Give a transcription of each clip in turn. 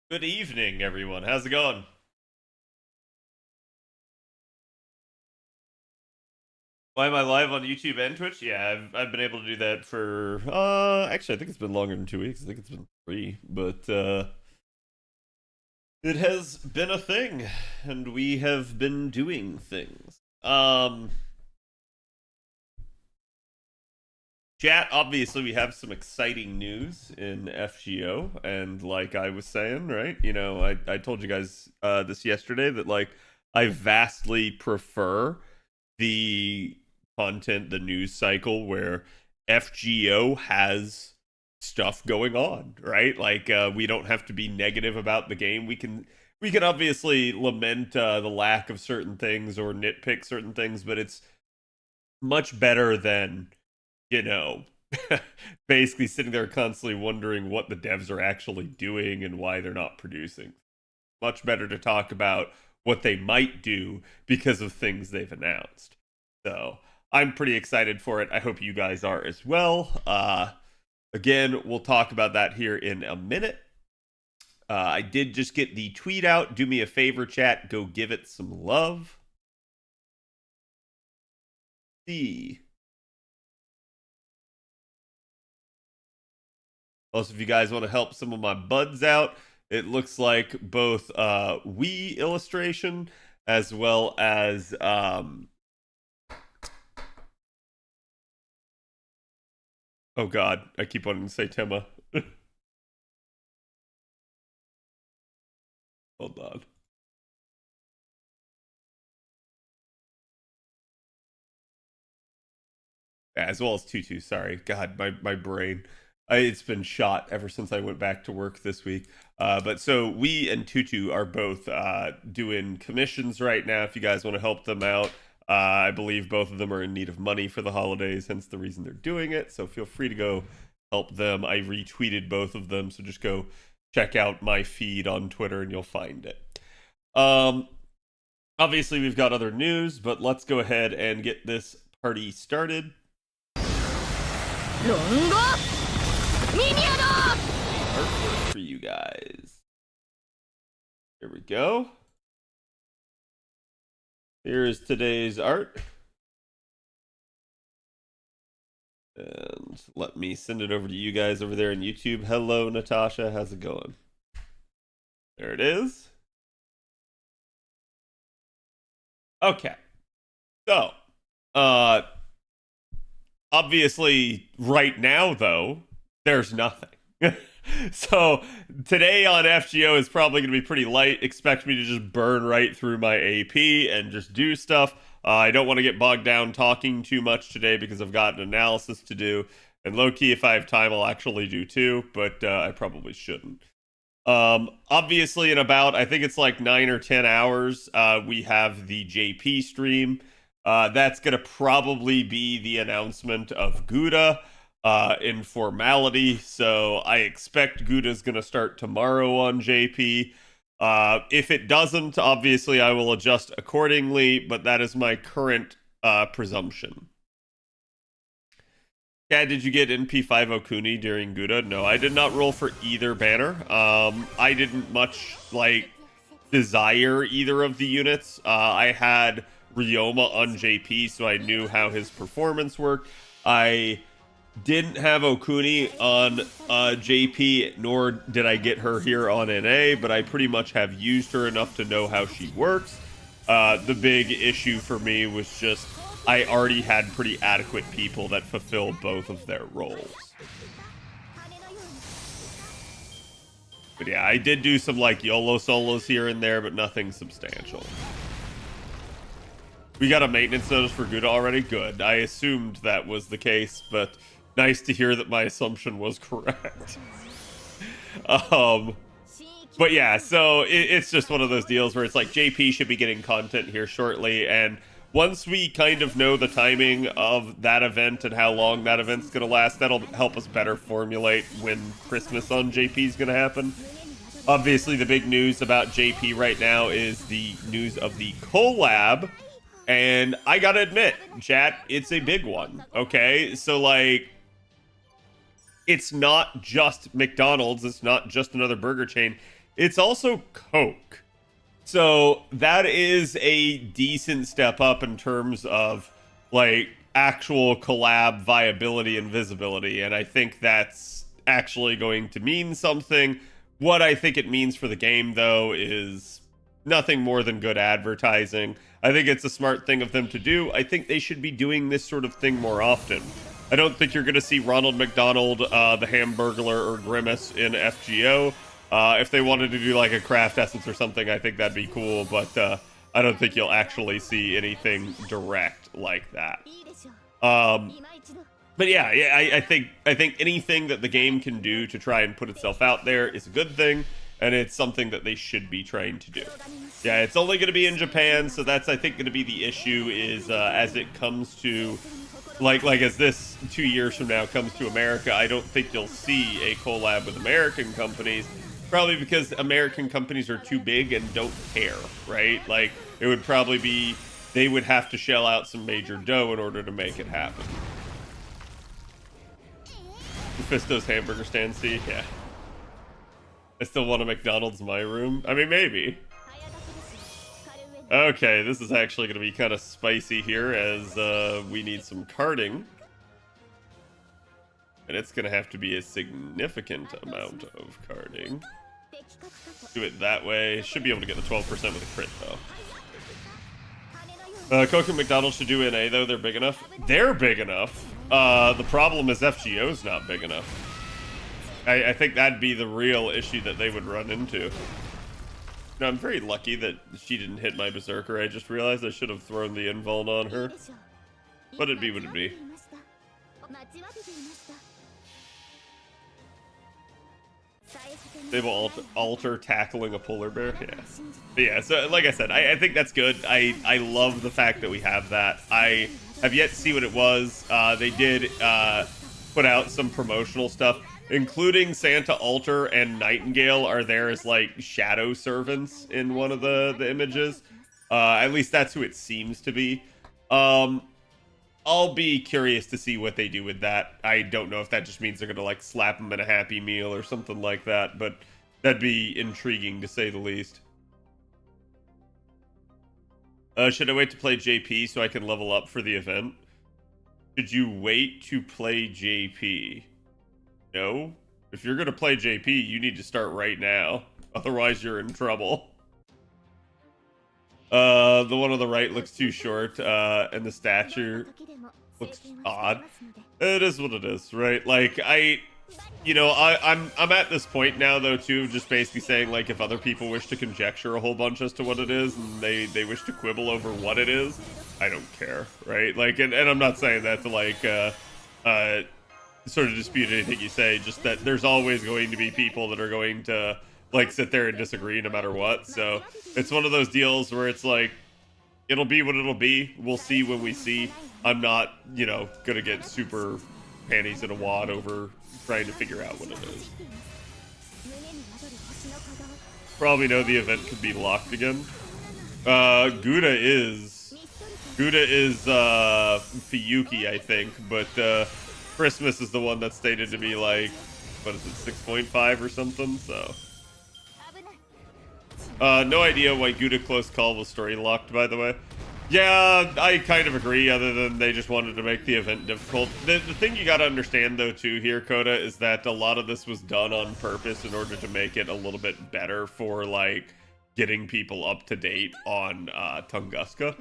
Good evening, everyone. How's it going? Why am I live on YouTube and Twitch? Yeah, I've been able to do that for actually I think it's been longer than 2 weeks. I think it's been three, but it has been a thing, and we have been doing things. Chat, obviously we have some exciting news in FGO, and like I was saying, right? I told you guys this yesterday that like I vastly prefer the content, the news cycle where FGO has stuff going on, right? Like we don't have to be negative about the game. We can obviously lament the lack of certain things or nitpick certain things, but it's much better than you know basically sitting there constantly wondering what the devs are actually doing and why they're not producing. Much better to talk about what they might do because of things they've announced. So I'm pretty excited for it. I hope you guys are as well. Again, we'll talk about that here in a minute. I did just get the tweet out. Do me a favor, chat. Go give it some love. See. Also, if you guys want to help some of my buds out, it looks like both Wii illustration as well as oh god, I keep wanting to say Tema. Hold on. As well as Tutu, sorry. God, my brain. It's been shot ever since I went back to work this week. But so we and Tutu are both doing commissions right now. If you guys want to help them out, I believe both of them are in need of money for the holidays, hence the reason they're doing it. So feel free to go help them. I retweeted both of them, so just go check out my feed on Twitter and you'll find it. Obviously, we've got other news, but let's go ahead and get this party started. Artwork for you guys. Here we go. Here is today's art. And let me send it over to you guys over there on YouTube. Hello, Natasha. How's it going? There it is. Okay. So, obviously, right now, though, there's nothing. So, today on FGO is probably going to be pretty light. Expect me to just burn right through my AP and just do stuff. I don't want to get bogged down talking too much today because I've got an analysis to do. And low key, if I have time, I'll actually do too, but I probably shouldn't. Obviously, in about, I think it's like 9 or 10 hours, we have the JP stream. That's going to probably be the announcement of Gouda in formality. So I expect Gouda's going to start tomorrow on JP. If it doesn't, obviously I will adjust accordingly, but that is my current presumption. Yeah, did you get NP5 Okuni during Gouda? No, I did not roll for either banner. I didn't much like desire either of the units. I had Ryoma on JP, so I knew how his performance worked. I didn't have Okuni on JP, nor did I get her here on NA, but I pretty much have used her enough to know how she works. The big issue for me was just I already had pretty adequate people that fulfill both of their roles. But yeah, I did do some like YOLO solos here and there, but nothing substantial. We got a maintenance notice for Gouda already? Good. I assumed that was the case, but nice to hear that my assumption was correct. But yeah, so it's just one of those deals where it's like JP should be getting content here shortly, and once we kind of know the timing of that event and how long that event's going to last, that'll help us better formulate when Christmas on JP is going to happen. Obviously, the big news about JP right now is the news of the collab. And I gotta admit, chat, it's a big one, okay? So, like, it's not just McDonald's. It's not just another burger chain. It's also Coke. So that is a decent step up in terms of like actual collab viability and visibility. And I think that's actually going to mean something. What I think it means for the game, though, is nothing more than good advertising. I think it's a smart thing of them to do. I think they should be doing this sort of thing more often. I don't think you're going to see Ronald McDonald, the Hamburglar, or Grimace in FGO. If they wanted to do like a craft essence or something, I think that'd be cool, but I don't think you'll actually see anything direct like that. But yeah, I think anything that the game can do to try and put itself out there is a good thing, and it's something that they should be trying to do. Yeah, it's only going to be in Japan, so that's, I think, going to be the issue is as it comes to like as this 2 years from now comes to America, I don't think you'll see a collab with American companies. Probably because American companies are too big and don't care, right? Like, it would probably be, they would have to shell out some major dough in order to make it happen. Mephisto's hamburger stand, see? Yeah. I still want a McDonald's in my room. I mean, maybe. Okay, this is actually going to be kind of spicy here as we need some carding. And it's going to have to be a significant amount of carding. Do it that way. Should be able to get the 12% with a crit, though. Coke and McDonald's should do NA, though. They're big enough. They're big enough. The problem is FGO's not big enough. I think that'd be the real issue that they would run into. No, I'm very lucky that she didn't hit my Berserker. I just realized I should have thrown the invuln on her. But it'd be what it'd be. They will alter tackling a polar bear. Yeah. But yeah, so like I said, I think that's good. I love the fact that we have that. I have yet to see what it was. They did put out some promotional stuff, including Santa Alter and Nightingale are there as like shadow servants in one of the images. At least that's who it seems to be. I'll be curious to see what they do with that. I don't know if that just means they're gonna like slap them in a Happy Meal or something like that, but that'd be intriguing to say the least. Should I wait to play JP so I can level up for the event? Should you wait to play JP? No. If you're gonna play JP, you need to start right now. Otherwise, you're in trouble. The one on the right looks too short, and the stature looks odd. It is what it is, right? Like, I'm at this point now, though, too, just basically saying, like, if other people wish to conjecture a whole bunch as to what it is, and they wish to quibble over what it is, I don't care, right? Like, and I'm not saying that to, like, sort of dispute anything you say, just that there's always going to be people that are going to like sit there and disagree no matter what. So it's one of those deals where it's like, it'll be what it'll be. We'll see when we see. I'm not, gonna get super panties in a wad over trying to figure out what it is. Probably know the event could be locked again. Gouda is Fiyuki, I think, but Christmas is the one that's stated to be like, what is it, 6.5 or something, so. No idea why Gouda Close Call was story locked, by the way. Yeah, I kind of agree, other than they just wanted to make the event difficult. The thing you gotta understand, though, too, here, Coda, is that a lot of this was done on purpose in order to make it a little bit better for, like, getting people up to date on Tunguska.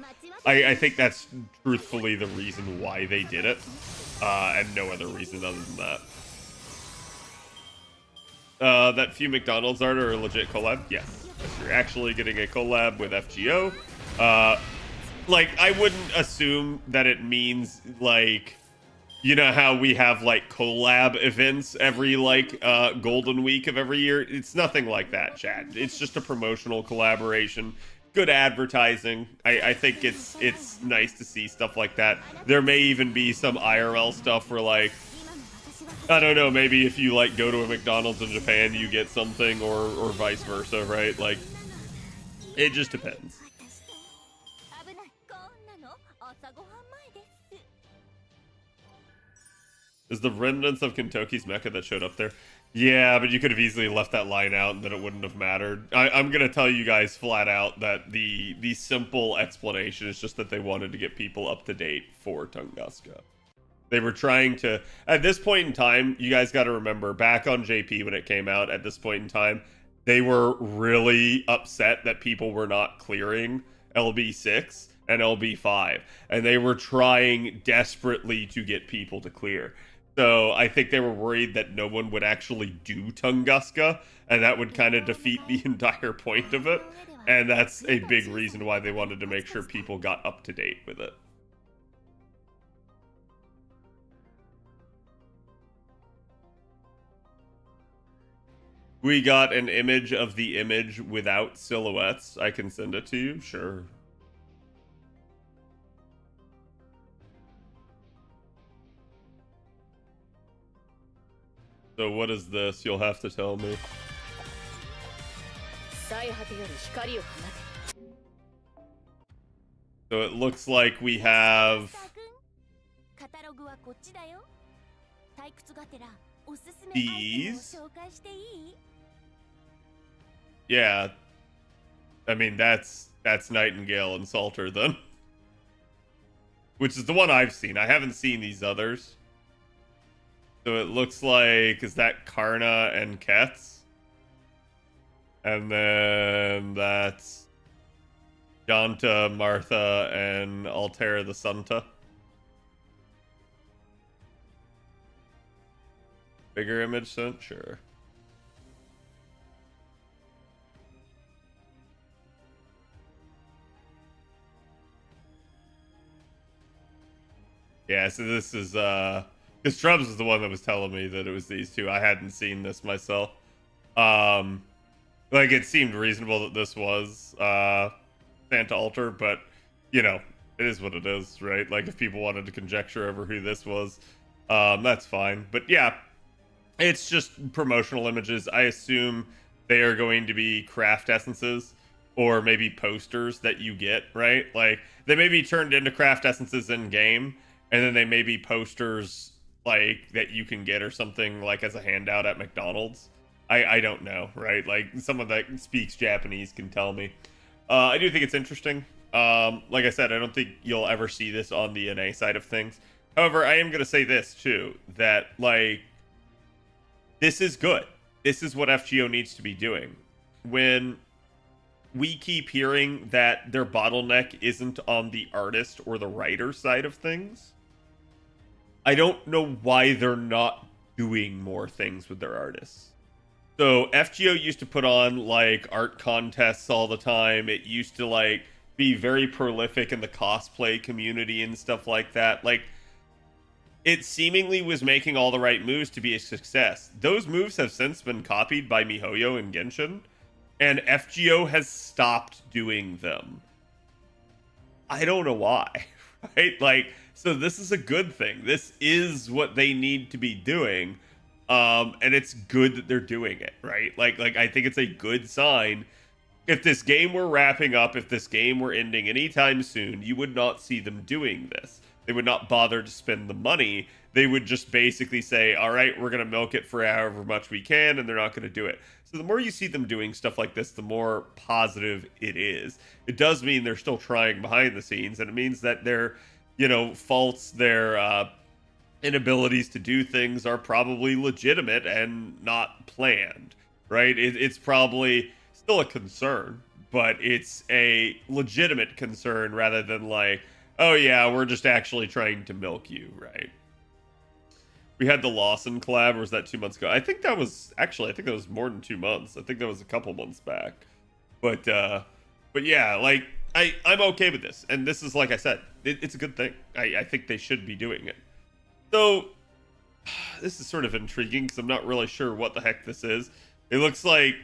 I think that's truthfully the reason why they did it, and no other reason other than that. That few McDonald's art are a legit collab? Yes. You're actually getting a collab with FGO. Like, I wouldn't assume that it means, like, you know how we have, like, collab events every, like, golden week of every year? It's nothing like that, Chad. It's just a promotional collaboration. Good advertising. I think it's nice to see stuff like that. There may even be some IRL stuff where, like, I don't know, maybe if you, like, go to a McDonald's in Japan, you get something, or vice versa, right? Like, it just depends. Is the remnants of Kentucky's mecha that showed up there? Yeah, but you could have easily left that line out and then it wouldn't have mattered. I'm gonna tell you guys flat out that the simple explanation is just that they wanted to get people up to date for Tunguska. They were trying to, at this point in time, you guys got to remember, back on JP when it came out, at this point in time, they were really upset that people were not clearing LB6 and LB5, and they were trying desperately to get people to clear. So I think they were worried that no one would actually do Tunguska, and that would kind of defeat the entire point of it. And that's a big reason why they wanted to make sure people got up to date with it. We got an image of the image without silhouettes. I can send it to you, sure. So what is this? You'll have to tell me. So it looks like we have these. Yeah. I mean, that's Nightingale and Salter then. Which is the one I've seen. I haven't seen these others. So it looks like, is that Karna and Ketz? And then that's Janta, Martha, and Altera the Santa. Bigger image sent? Sure. Yeah, so this is, because Trubs was the one that was telling me that it was these two. I hadn't seen this myself. Like, it seemed reasonable that this was, Santa Altar, but, you know, it is what it is, right? Like, if people wanted to conjecture over who this was, that's fine. But yeah, it's just promotional images. I assume they are going to be craft essences or maybe posters that you get, right? Like, they may be turned into craft essences in game, and then they may be posters like that you can get or something like as a handout at McDonald's. I don't know, right? Like, someone that speaks Japanese can tell me. I do think it's interesting. Like I said, I don't think you'll ever see this on the NA side of things. However, I am going to say this too, that like, this is good. This is what FGO needs to be doing. When we keep hearing that their bottleneck isn't on the artist or the writer side of things, I don't know why they're not doing more things with their artists. So FGO used to put on like art contests all the time. It used to like be very prolific in the cosplay community and stuff like that. Like, it seemingly was making all the right moves to be a success. Those moves have since been copied by MiHoYo and Genshin, and FGO has stopped doing them. I don't know why, right? Like, so this is a good thing. This is what they need to be doing, and it's good that they're doing it, right? Like I think it's a good sign. If this game were wrapping up, if this game were ending anytime soon, you would not see them doing this. They would not bother to spend the money. They would just basically say, all right, we're going to milk it for however much we can, and they're not going to do it. So the more you see them doing stuff like this, the more positive it is. It does mean they're still trying behind the scenes, and it means that their, you know, faults, their inabilities to do things are probably legitimate and not planned, right? It's probably still a concern, but it's a legitimate concern rather than like, oh yeah, we're just actually trying to milk you, right? We had the Lawson collab, or was that 2 months ago? I think that was, actually, I think that was more than 2 months. I think that was a couple months back. But yeah, like, I'm okay with this. And this is, like I said, it's a good thing. I think they should be doing it. So, this is sort of intriguing, because I'm not really sure what the heck this is. It looks like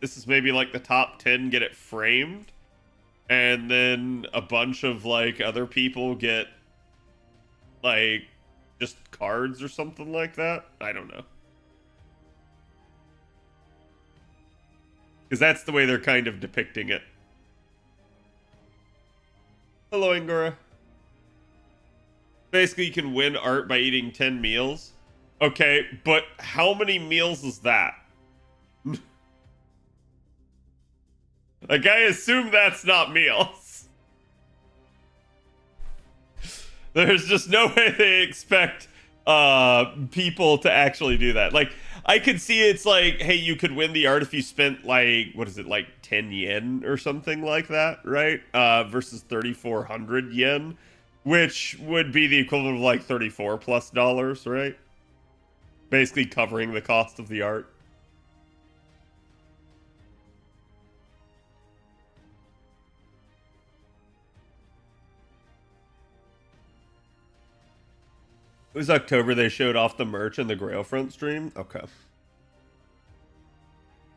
this is maybe, like, the top 10 get it framed. And then a bunch of, like, other people get, like, just cards or something like that. I don't know. Because that's the way they're kind of depicting it. Hello, Angora. Basically, you can win art by eating 10 meals. Okay, but how many meals is that? Like, I assume that's not meals. There's just no way they expect people to actually do that. Like, I could see it's like, hey, you could win the art if you spent like, what is it, like 10 yen or something like that, right? Versus 3,400 yen, which would be the equivalent of like 34 plus dollars, right? Basically covering the cost of the art. It was October they showed off the merch in the Grailfront stream. Okay.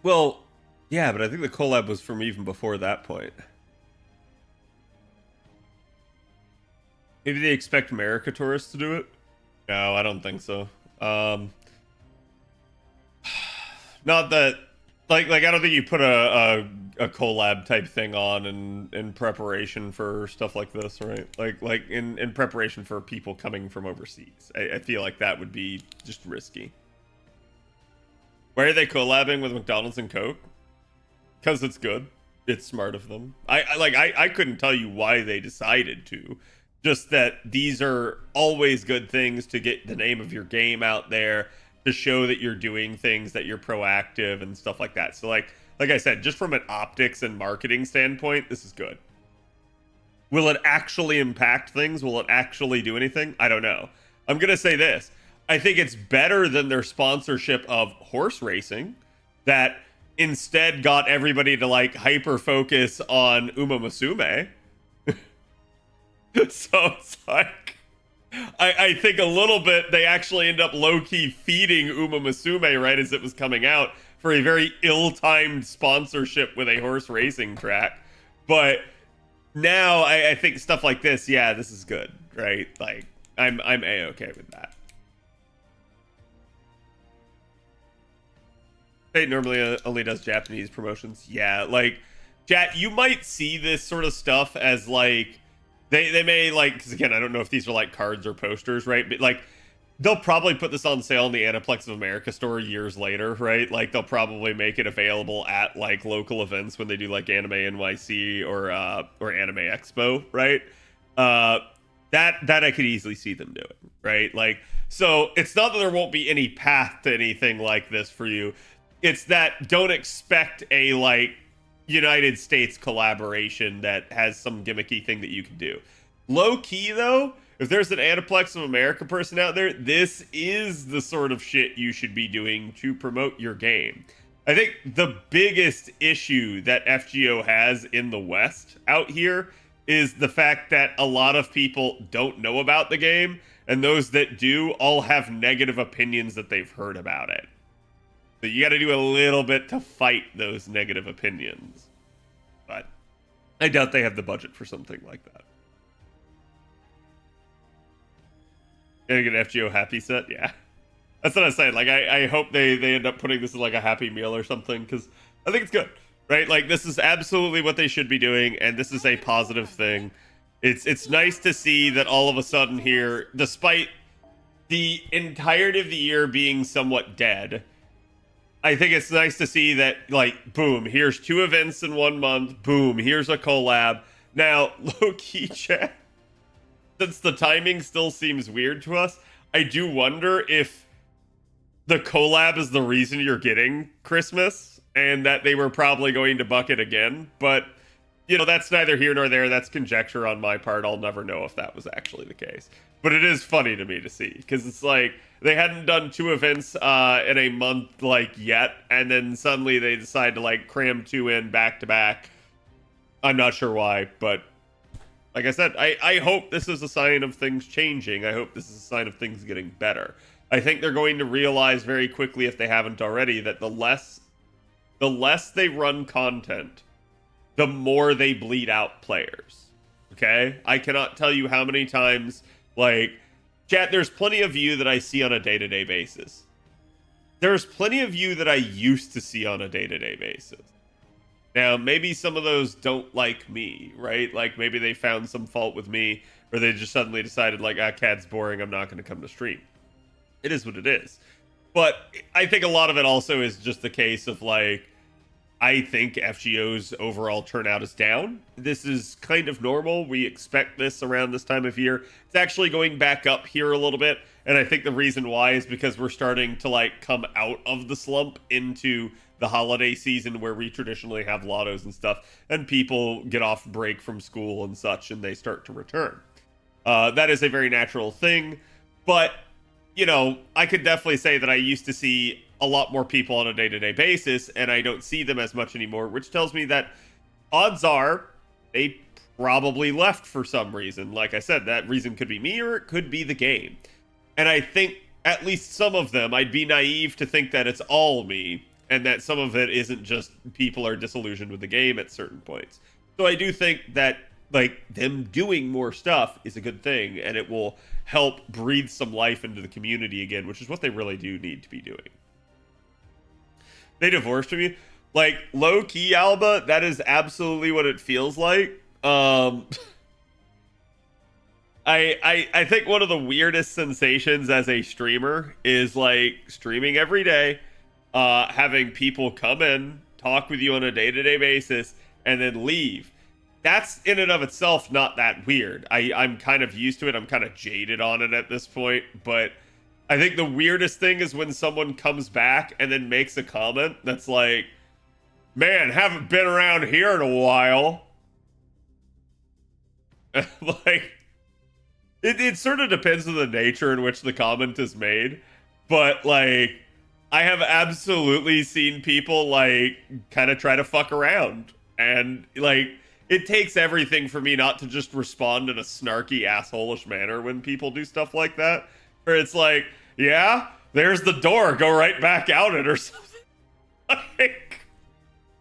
Well, yeah, but I think the collab was from even before that point. Maybe they expect America tourists to do it? No, I don't think so. Not that, like I don't think you put a collab type thing on in preparation for stuff like this, right? Like in preparation for people coming from overseas. I feel like that would be just risky. Why are they collabing with McDonald's and Coke? Because it's good. It's smart of them. I couldn't tell you why they decided to. Just that these are always good things to get the name of your game out there, to show that you're doing things, that you're proactive and stuff like that. So like I said, just from an optics and marketing standpoint, this is good. Will it actually impact things? Will it actually do anything? I don't know. I'm going to say this. I think it's better than their sponsorship of horse racing that instead got everybody to like hyper focus on Uma Musume. So it's like, I think a little bit they actually end up low-key feeding Uma Musume right as it was coming out for a very ill-timed sponsorship with a horse racing track. But now I think stuff like this, yeah, this is good, right? Like, I'm A-okay with that. Fate normally only does Japanese promotions. Yeah, like, chat, you might see this sort of stuff as like, they may like, because again, I don't know if these are like cards or posters, right? But like, they'll probably put this on sale in the Aniplex of America store years later, right? Like, they'll probably make it available at like local events when they do like Anime NYC or Anime Expo, right? That I could easily see them doing, right? Like, so it's not that there won't be any path to anything like this for you. It's that don't expect a like United States collaboration that has some gimmicky thing that you can do. Low key though, if there's an Aniplex of America person out there, this is the sort of shit you should be doing to promote your game. I think the biggest issue that FGO has in the West out here is the fact that a lot of people don't know about the game, and those that do all have negative opinions that they've heard about it. So you got to do a little bit to fight those negative opinions. But I doubt they have the budget for something like that. Gonna get an FGO happy set? Yeah. That's what I was saying. Like, I hope they end up putting this in like a happy meal or something, because I think it's good, right? Like, this is absolutely what they should be doing, and this is a positive thing. It's nice to see that all of a sudden here, despite the entirety of the year being somewhat dead, I think it's nice to see that, like, boom, here's 2 events in 1 month. Boom, here's a collab. Now, low-key chat, since the timing still seems weird to us, I do wonder if the collab is the reason you're getting Christmas and that they were probably going to bucket again. But, you know, that's neither here nor there. That's conjecture on my part. I'll never know if that was actually the case. But it is funny to me to see, because it's like they hadn't done 2 events in a month like yet, and then suddenly they decide to like cram 2 in back to back. I'm not sure why, but like I said, I hope this is a sign of things changing. I hope this is a sign of things getting better. I think they're going to realize very quickly, if they haven't already, that the less they run content, the more they bleed out players. Okay? I cannot tell you how many times, like, chat, there's plenty of you that I see on a day-to-day basis. There's plenty of you that I used to see on a day-to-day basis. Now, maybe some of those don't like me, right? Like, maybe they found some fault with me, or they just suddenly decided, like, CAD's boring, I'm not going to come to stream. It is what it is. But I think a lot of it also is just the case of like, I think FGO's overall turnout is down. This is kind of normal. We expect this around this time of year. It's actually going back up here a little bit. And I think the reason why is because we're starting to like come out of the slump into the holiday season where we traditionally have lottos and stuff, and people get off break from school and such, and they start to return. That is a very natural thing. But, you know, I could definitely say that I used to see a lot more people on a day-to-day basis, and I don't see them as much anymore, which tells me that odds are they probably left for some reason. Like I said, that reason could be me or it could be the game. And I think at least some of them, I'd be naive to think that it's all me, and that some of it isn't just people are disillusioned with the game at certain points. So I do think that like them doing more stuff is a good thing, and it will help breathe some life into the community again, which is what they really do need to be doing. They divorced from you? Like, low-key, Alba, that is absolutely what it feels like. I think one of the weirdest sensations as a streamer is, like, streaming every day, having people come in, talk with you on a day-to-day basis, and then leave. That's, in and of itself, not that weird. I'm kind of used to it. I'm kind of jaded on it at this point, but I think the weirdest thing is when someone comes back and then makes a comment that's like, man, haven't been around here in a while. Like, it sort of depends on the nature in which the comment is made. But, like, I have absolutely seen people, like, kind of try to fuck around. And, like, it takes everything for me not to just respond in a snarky, asshole-ish manner when people do stuff like that. Where it's like, yeah, there's the door, go right back out it or something. Like,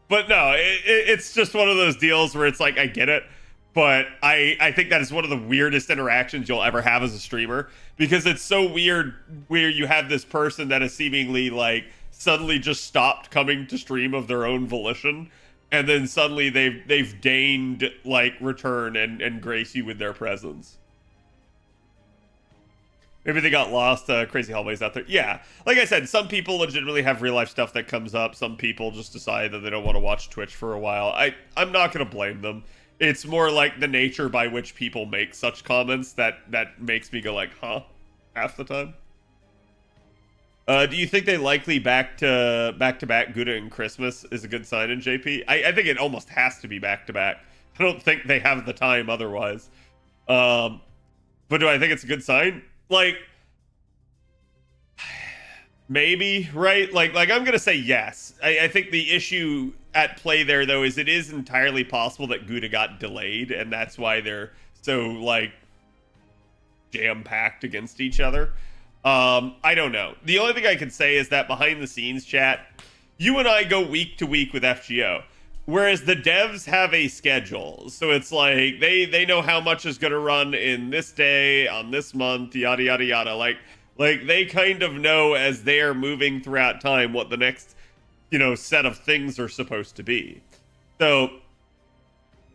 but no, it's just one of those deals where it's like, I get it. But I think that is one of the weirdest interactions you'll ever have as a streamer. Because it's so weird where you have this person that is seemingly like suddenly just stopped coming to stream of their own volition. And then suddenly they've deigned like return and grace you with their presence. Maybe they got lost, crazy hallways out there. Yeah, like I said, some people legitimately have real life stuff that comes up. Some people just decide that they don't want to watch Twitch for a while. I'm not going to blame them. It's more like the nature by which people make such comments that makes me go like, huh? Half the time. Do you think they likely back-to-back Gouda and Christmas is a good sign in JP? I think it almost has to be back-to-back. I don't think they have the time otherwise. But do I think it's a good sign? Like, maybe, right? Like I'm gonna say yes. I think the issue at play there, though, is it is entirely possible that Gouda got delayed, and that's why they're so, like, jam-packed against each other. I don't know. The only thing I can say is that behind the scenes, chat, you and I go week to week with FGO. Whereas the devs have a schedule. So it's like, they know how much is going to run in this day, on this month, yada, yada, yada. Like they kind of know as they are moving throughout time what the next, you know, set of things are supposed to be. So,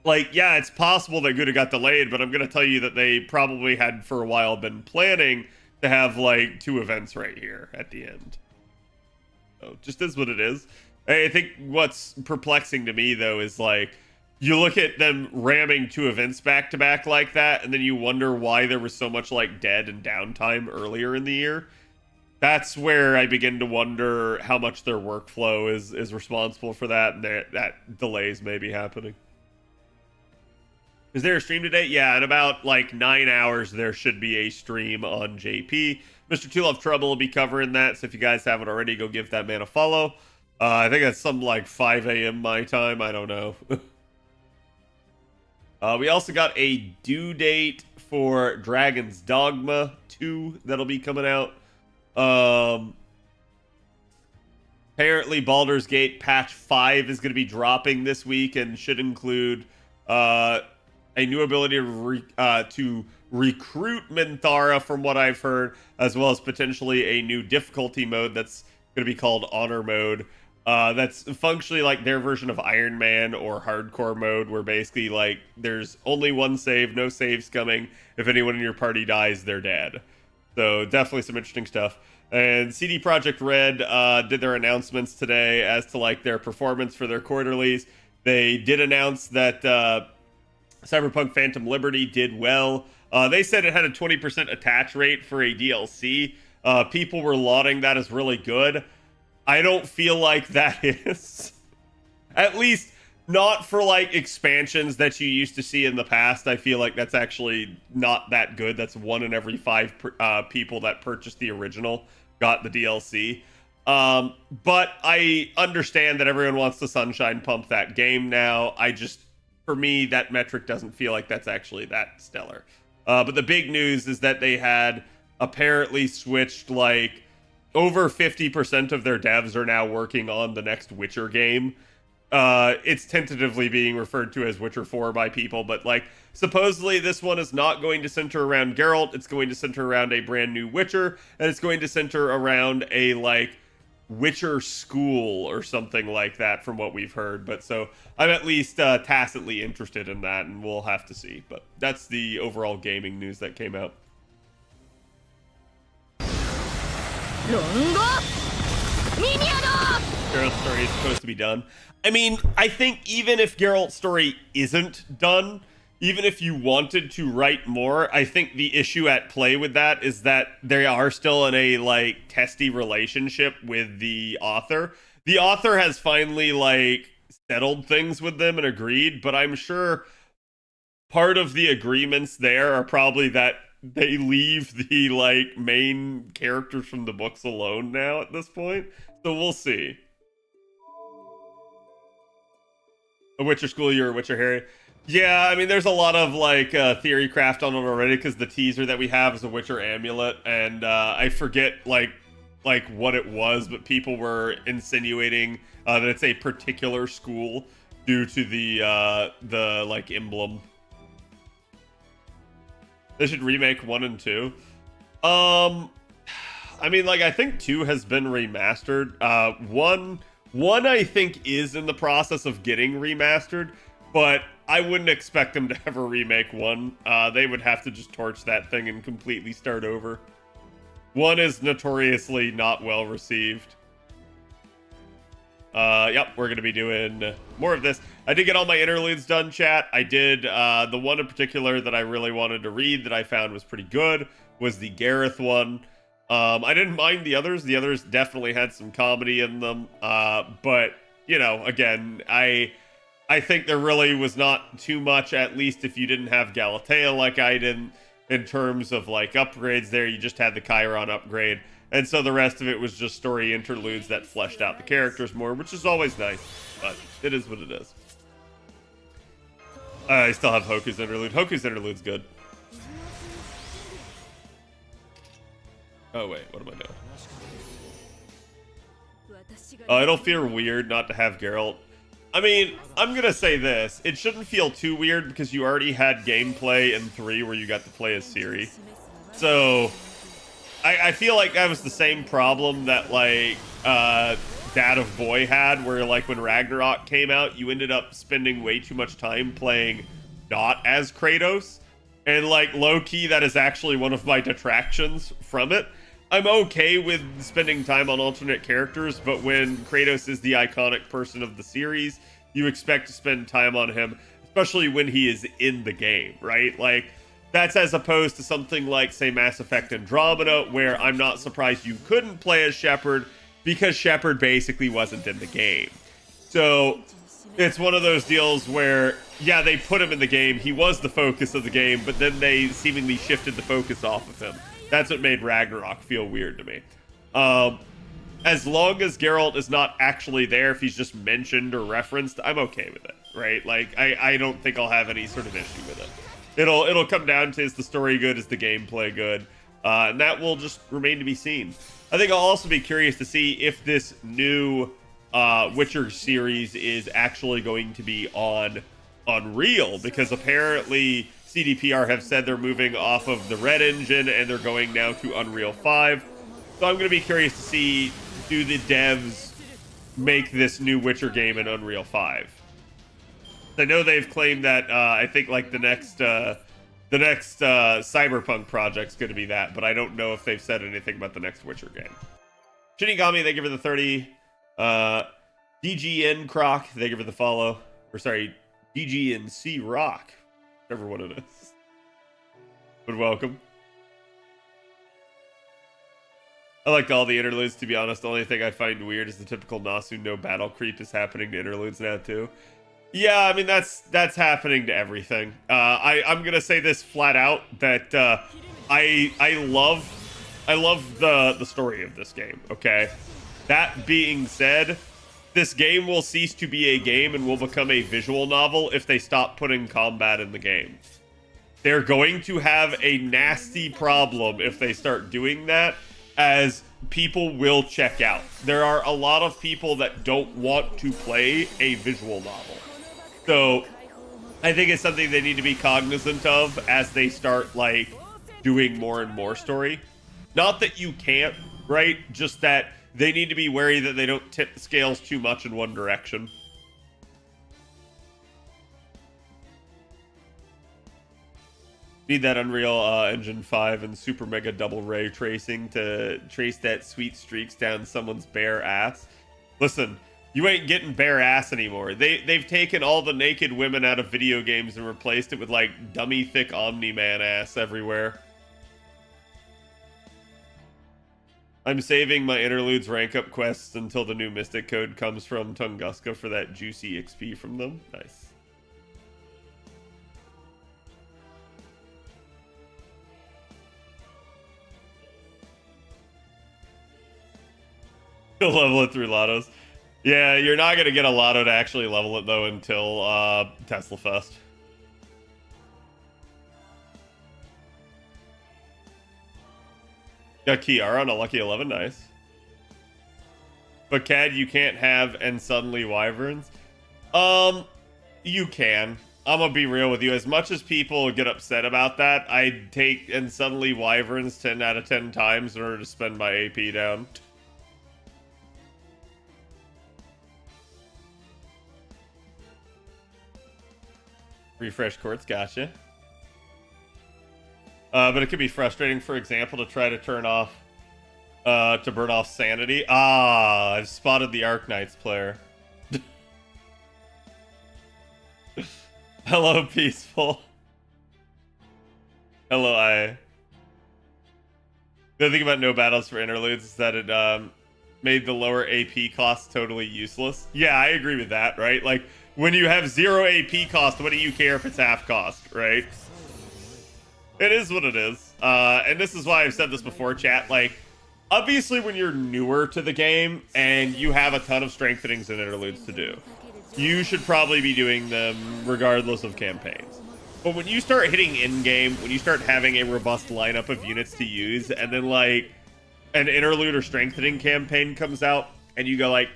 like, yeah, it's possible that Gouda got delayed, but I'm going to tell you that they probably had for a while been planning to have, like, 2 events right here at the end. So, just is what it is. I think what's perplexing to me, though, is, like, you look at them ramming 2 events back-to-back like that, and then you wonder why there was so much, like, dead and downtime earlier in the year. That's where I begin to wonder how much their workflow is responsible for that, and that delays may be happening. Is there a stream today? Yeah, in about, like, 9 hours, there should be a stream on JP. Mr. Two Love Trouble will be covering that, so if you guys haven't already, go give that man a follow. I think that's some like 5 a.m. my time. I don't know. We also got a due date for Dragon's Dogma 2 that'll be coming out. Apparently Baldur's Gate patch 5 is going to be dropping this week and should include a new ability to recruit Minthara, from what I've heard, as well as potentially a new difficulty mode that's going to be called Honor Mode. That's functionally like their version of Iron Man or hardcore mode, where basically, like, there's only one save, no saves coming. If anyone in your party dies, they're dead. So definitely some interesting stuff. And CD Projekt Red did their announcements today as to like their performance for their quarterlies. They did announce that Cyberpunk Phantom Liberty did well. They said it had a 20% attach rate for a DLC. People were lauding that as really good. I don't feel like that is. At least not for like expansions that you used to see in the past. I feel like that's actually not that good. That's 1 in every 5 people that purchased the original got the DLC. But I understand that everyone wants to sunshine pump that game now. For me, that metric doesn't feel like that's actually that stellar. But the big news is that they had apparently switched like over 50% of their devs are now working on the next Witcher game. It's tentatively being referred to as Witcher 4 by people, but like supposedly this one is not going to center around Geralt. It's going to center around a brand new Witcher, and it's going to center around a like Witcher school or something like that from what we've heard. But so I'm at least tacitly interested in that, and we'll have to see. But that's the overall gaming news that came out. Geralt's story is supposed to be done. I mean, I think even if Geralt's story isn't done, even if you wanted to write more, I think the issue at play with that is that they are still in a like testy relationship with the author. The author has finally like settled things with them and agreed, but I'm sure part of the agreements there are probably that they leave the like main characters from the books alone now at this point. So we'll see. A Witcher school, you're a Witcher Harry. Yeah, I mean, there's a lot of like theory craft on it already because the teaser that we have is a Witcher amulet, and I forget like what it was, but people were insinuating that it's a particular school due to the like emblem. They should remake 1 and 2. I mean, like I think 2 has been remastered. 1 I think is in the process of getting remastered, but I wouldn't expect them to ever remake 1. They would have to just torch that thing and completely start over. 1 is notoriously not well received. Yep, we're going to be doing more of this. I did get all my interludes done, chat. I did. The one in particular that I really wanted to read that I found was pretty good was the Gareth one. I didn't mind the others. The others definitely had some comedy in them. But, you know, again, I think there really was not too much, at least if you didn't have Galatea like I didn't, in terms of, like, upgrades there. You just had the Chiron upgrade. And so the rest of it was just story interludes that fleshed out the characters more, which is always nice. But it is what it is. I still have Hoku's interlude. Hoku's interlude's good. Oh, wait, what am I doing? It'll feel weird not to have Geralt. I mean, I'm gonna say this. It shouldn't feel too weird because you already had gameplay in 3 where you got to play as Ciri. So, I feel like that was the same problem that, like, Dad of Boy had, where, like, when Ragnarok came out, you ended up spending way too much time playing not as Kratos. And, like, low-key, that is actually one of my detractions from it. I'm okay with spending time on alternate characters, but when Kratos is the iconic person of the series, you expect to spend time on him, especially when he is in the game, right? Like, that's as opposed to something like, say, Mass Effect Andromeda, where I'm not surprised you couldn't play as Shepard, because Shepard basically wasn't in the game. So, it's one of those deals where, yeah, they put him in the game, he was the focus of the game, but then they seemingly shifted the focus off of him. That's what made Ragnarok feel weird to me. As long as Geralt is not actually there, if he's just mentioned or referenced, I'm okay with it, right? Like, I don't think I'll have any sort of issue with it. It'll come down to, is the story good, is the gameplay good? And that will just remain to be seen. I think I'll also be curious to see if this new Witcher series is actually going to be on Unreal, because apparently CDPR have said they're moving off of the Red engine and they're going now to Unreal 5. So I'm going to be curious to see, do the devs make this new Witcher game in Unreal 5? I know they've claimed that I think like the The next Cyberpunk project's going to be that, but I don't know if they've said anything about the next Witcher game. Shinigami, thank you for the 30. DGN Croc, thank you for the follow. Or sorry, DGNC Rock, whichever one it is. But welcome. I liked all the interludes, to be honest. The only thing I find weird is the typical Nasu no battle creep is happening to interludes now, too. Yeah, I mean, that's happening to everything. I'm gonna say this flat out, that I love the story of this game, okay? That being said, this game will cease to be a game and will become a visual novel if they stop putting combat in the game. They're going to have a nasty problem if they start doing that, as people will check out. There are a lot of people that don't want to play a visual novel. So I think it's something they need to be cognizant of as they start like doing more and more story. Not that you can't, right? Just that they need to be wary that they don't tip the scales too much in one direction. Need that Unreal Engine 5 and Super Mega Double Ray Tracing to trace that sweet streaks down someone's bare ass. Listen, you ain't getting bare ass anymore. They've taken all the naked women out of video games and replaced it with like dummy thick Omni-Man ass everywhere. I'm saving my interludes rank up quests until the new Mystic Code comes from Tunguska for that juicy XP from them. Nice. Level it through lottos. Yeah, you're not gonna get a lotto to actually level it though until Tesla Fest. Got Kiara on a lucky 11, nice. But Cad, you can't have and suddenly wyverns. You can. I'm gonna be real with you. As much as people get upset about that, I'd take and suddenly wyverns 10 out of 10 times in order to spend my AP down. Refresh courts, gotcha. But it could be frustrating, for example, to try to turn off, to burn off sanity. Ah, I've spotted the Arknights player. Hello, Peaceful. Hello, I. The thing about no battles for interludes is that it made the lower AP cost totally useless. Yeah, I agree with that, right? Like, when you have 0 AP cost, what do you care if it's half cost, right? It is what it is. And this is why I've said this before, chat. Like, obviously when you're newer to the game and you have a ton of strengthenings and interludes to do, you should probably be doing them regardless of campaigns. But when you start hitting in-game, when you start having a robust lineup of units to use, and then like an interlude or strengthening campaign comes out, and you go like,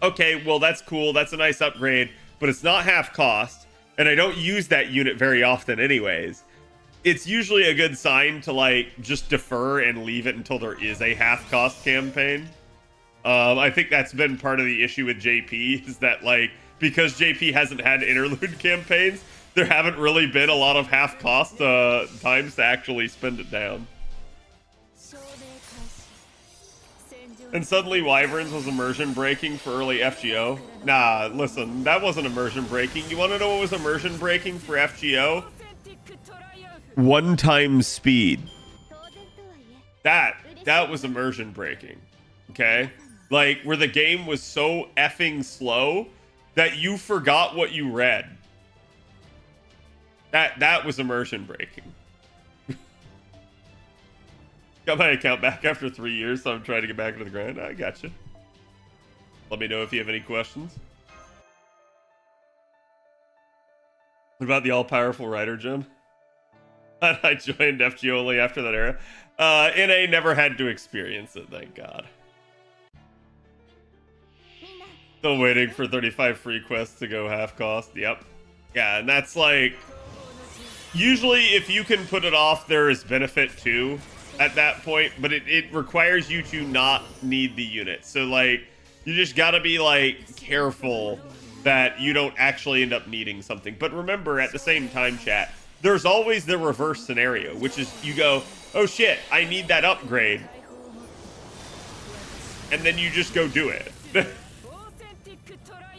okay, well, that's cool. That's a nice upgrade, but it's not half cost, and I don't use that unit very often anyways. It's usually a good sign to, like, just defer and leave it until there is a half cost campaign. I think that's been part of the issue with JP, is that, like, because JP hasn't had interlude campaigns, there haven't really been a lot of half cost times to actually spend it down. And suddenly Wyverns was immersion breaking for early FGO. Nah, listen, that wasn't immersion breaking. You want to know what was immersion breaking for FGO? One-time speed. That was immersion breaking. Okay? Like, where the game was so effing slow that you forgot what you read. That was immersion breaking. Got my account back after 3 years, so I'm trying to get back into the grind. I gotcha. Let me know if you have any questions. What about the all-powerful writer, Jim? I joined FGO only after that era. NA never had to experience it, thank God. Still waiting for 35 free quests to go half cost. Yep. Yeah, and that's like... Usually, if you can put it off, there is benefit too at that point, but it requires you to not need the unit. So, like, you just gotta be, like, careful that you don't actually end up needing something. But remember, at the same time, chat, there's always the reverse scenario, which is you go, oh shit, I need that upgrade, and then you just go do it.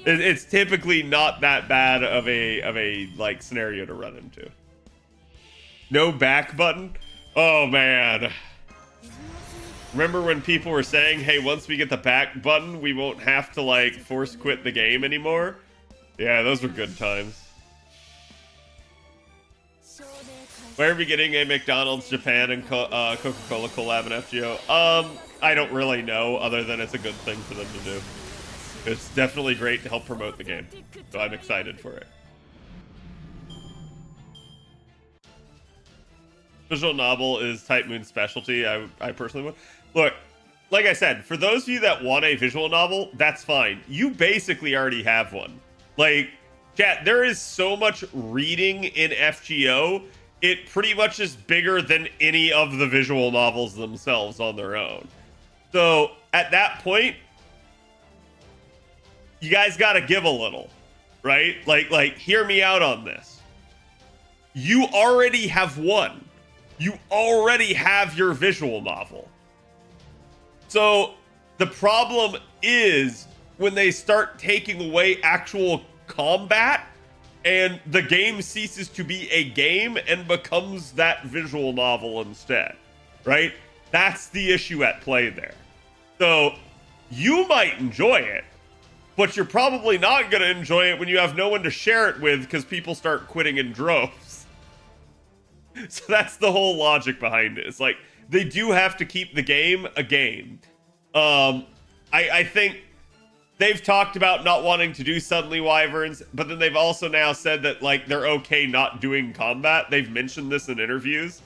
It's typically not that bad of a like scenario to run into. No back button? Oh man. Remember when people were saying, hey, once we get the back button, we won't have to like force quit the game anymore? Yeah, those were good times. Where are we getting a McDonald's Japan and Coca-Cola collab in FGO? I don't really know, other than it's a good thing for them to do. It's definitely great to help promote the game, so I'm excited for it. Visual novel is Type Moon's specialty. I personally would. Look, like I said, for those of you that want a visual novel, that's fine. You basically already have one. Like, chat, there is so much reading in FGO, it pretty much is bigger than any of the visual novels themselves on their own. So, at that point, you guys got to give a little, right? Like, hear me out on this. You already have one. You already have your visual novel. So the problem is when they start taking away actual combat and the game ceases to be a game and becomes that visual novel instead, right? That's the issue at play there. So you might enjoy it, but you're probably not going to enjoy it when you have no one to share it with because people start quitting in droves. So that's the whole logic behind it. It's like, they do have to keep the game a game. I think they've talked about not wanting to do Suddenly Wyverns, but then they've also now said that, like, they're okay not doing combat. They've mentioned this in interviews.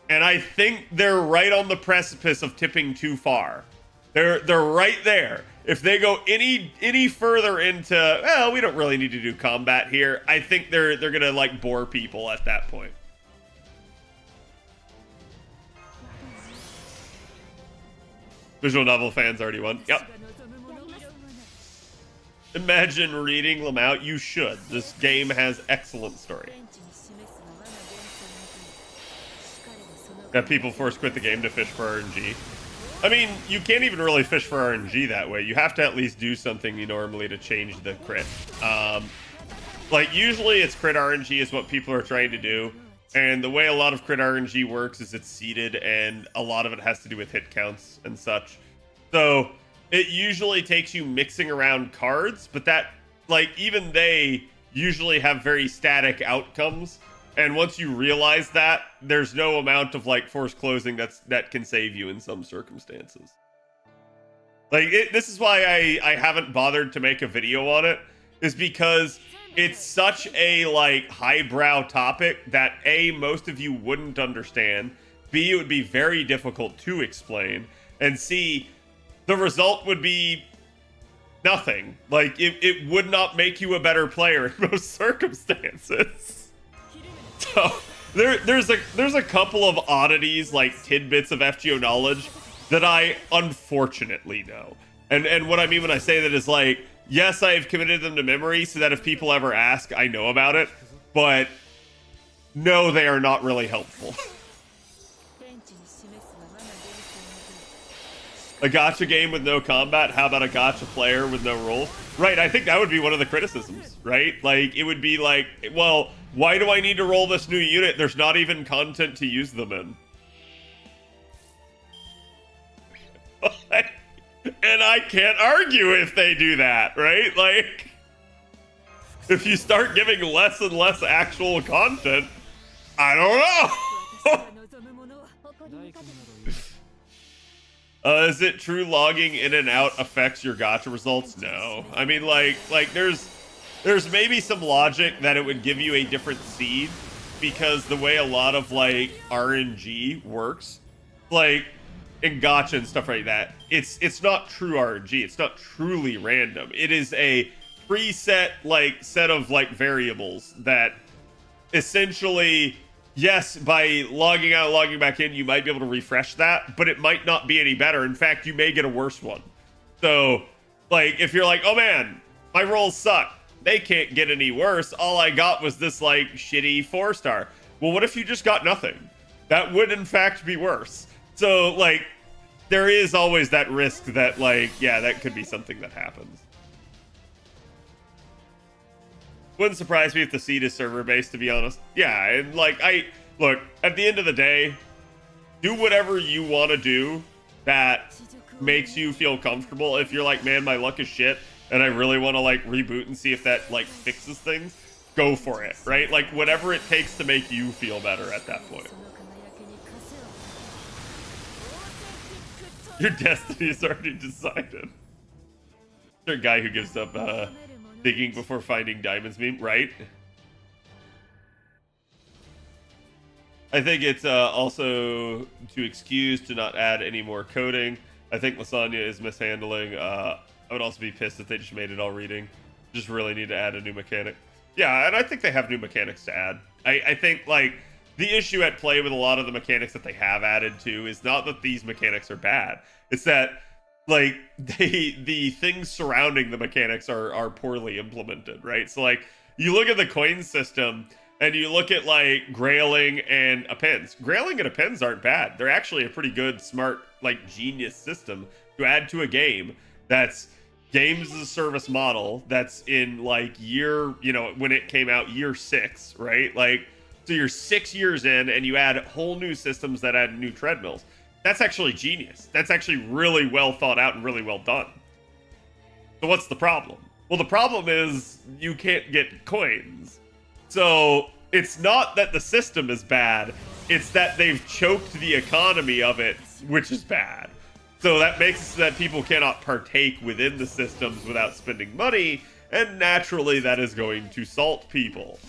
And I think they're right on the precipice of tipping too far. They're right there. If they go any further into, well, we don't really need to do combat here, I think they're gonna like bore people at that point. Visual novel fans already won. Yep. Imagine reading them out. You should. This game has excellent story. That people force quit the game to fish for RNG. I mean, you can't even really fish for RNG that way. You have to at least do something normally to change the crit. Like, usually it's crit RNG is what people are trying to do. And the way a lot of crit RNG works is it's seeded, and a lot of it has to do with hit counts and such. So it usually takes you mixing around cards, but that, like, even they usually have very static outcomes. And once you realize that, there's no amount of like force closing that can save you in some circumstances. Like, this is why I haven't bothered to make a video on it, is because it's such a like highbrow topic that A, most of you wouldn't understand, B, it would be very difficult to explain, and C, the result would be nothing. Like, it would not make you a better player in most circumstances. So there's a couple of oddities, like tidbits of FGO knowledge that I unfortunately know. And what I mean when I say that is like, yes, I've committed them to memory so that if people ever ask, I know about it, but no, they are not really helpful. A gacha game with no combat? How about a gacha player with no rules? Right, I think that would be one of the criticisms, right? Like, it would be like, well, why do I need to roll this new unit? There's not even content to use them in. And I can't argue if they do that, right? Like, if you start giving less and less actual content, I don't know. Is it true logging in and out affects your gacha results? No. I mean, like there's maybe some logic that it would give you a different seed, because the way a lot of like RNG works, like in gacha and stuff like that, it's not true RNG. It's not truly random. It is a preset like set of like variables that essentially, yes, by logging out, logging back in, you might be able to refresh that, but it might not be any better. In fact, you may get a worse one. So, like, if you're like, oh man, my rolls suck, they can't get any worse. All I got was this like shitty 4-star. Well, what if you just got nothing? That would in fact be worse. So like, there is always that risk that like, yeah, that could be something that happens. Wouldn't surprise me if the seed is server based, to be honest. Yeah, and like, look, at the end of the day, do whatever you want to do that makes you feel comfortable. If you're like, man, my luck is shit, and I really want to like reboot and see if that like fixes things, go for it, right? Like, whatever it takes to make you feel better at that point. Your destiny is already decided. There's a guy who gives up digging before finding diamonds meme, right? I think it's also to excuse to not add any more coding. I think Lasagna is mishandling. I would also be pissed if they just made it all reading. Just really need to add a new mechanic. Yeah, and I think they have new mechanics to add. I think, like, the issue at play with a lot of the mechanics that they have added to is not that these mechanics are bad. It's that, like, the things surrounding the mechanics are poorly implemented, right? So, like, you look at the coin system, and you look at, like, Grailing and Appends. Grailing and Appends aren't bad. They're actually a pretty good, smart, like, genius system to add to a game that's games as a service model that's in, like, year, you know, when it came out, year 6, right? Like, so you're 6 years in, and you add whole new systems that add new treadmills. That's actually genius. That's actually really well thought out and really well done. So what's the problem? Well, the problem is you can't get coins. So it's not that the system is bad, it's that they've choked the economy of it, which is bad. So that makes it so that people cannot partake within the systems without spending money, and naturally that is going to salt people.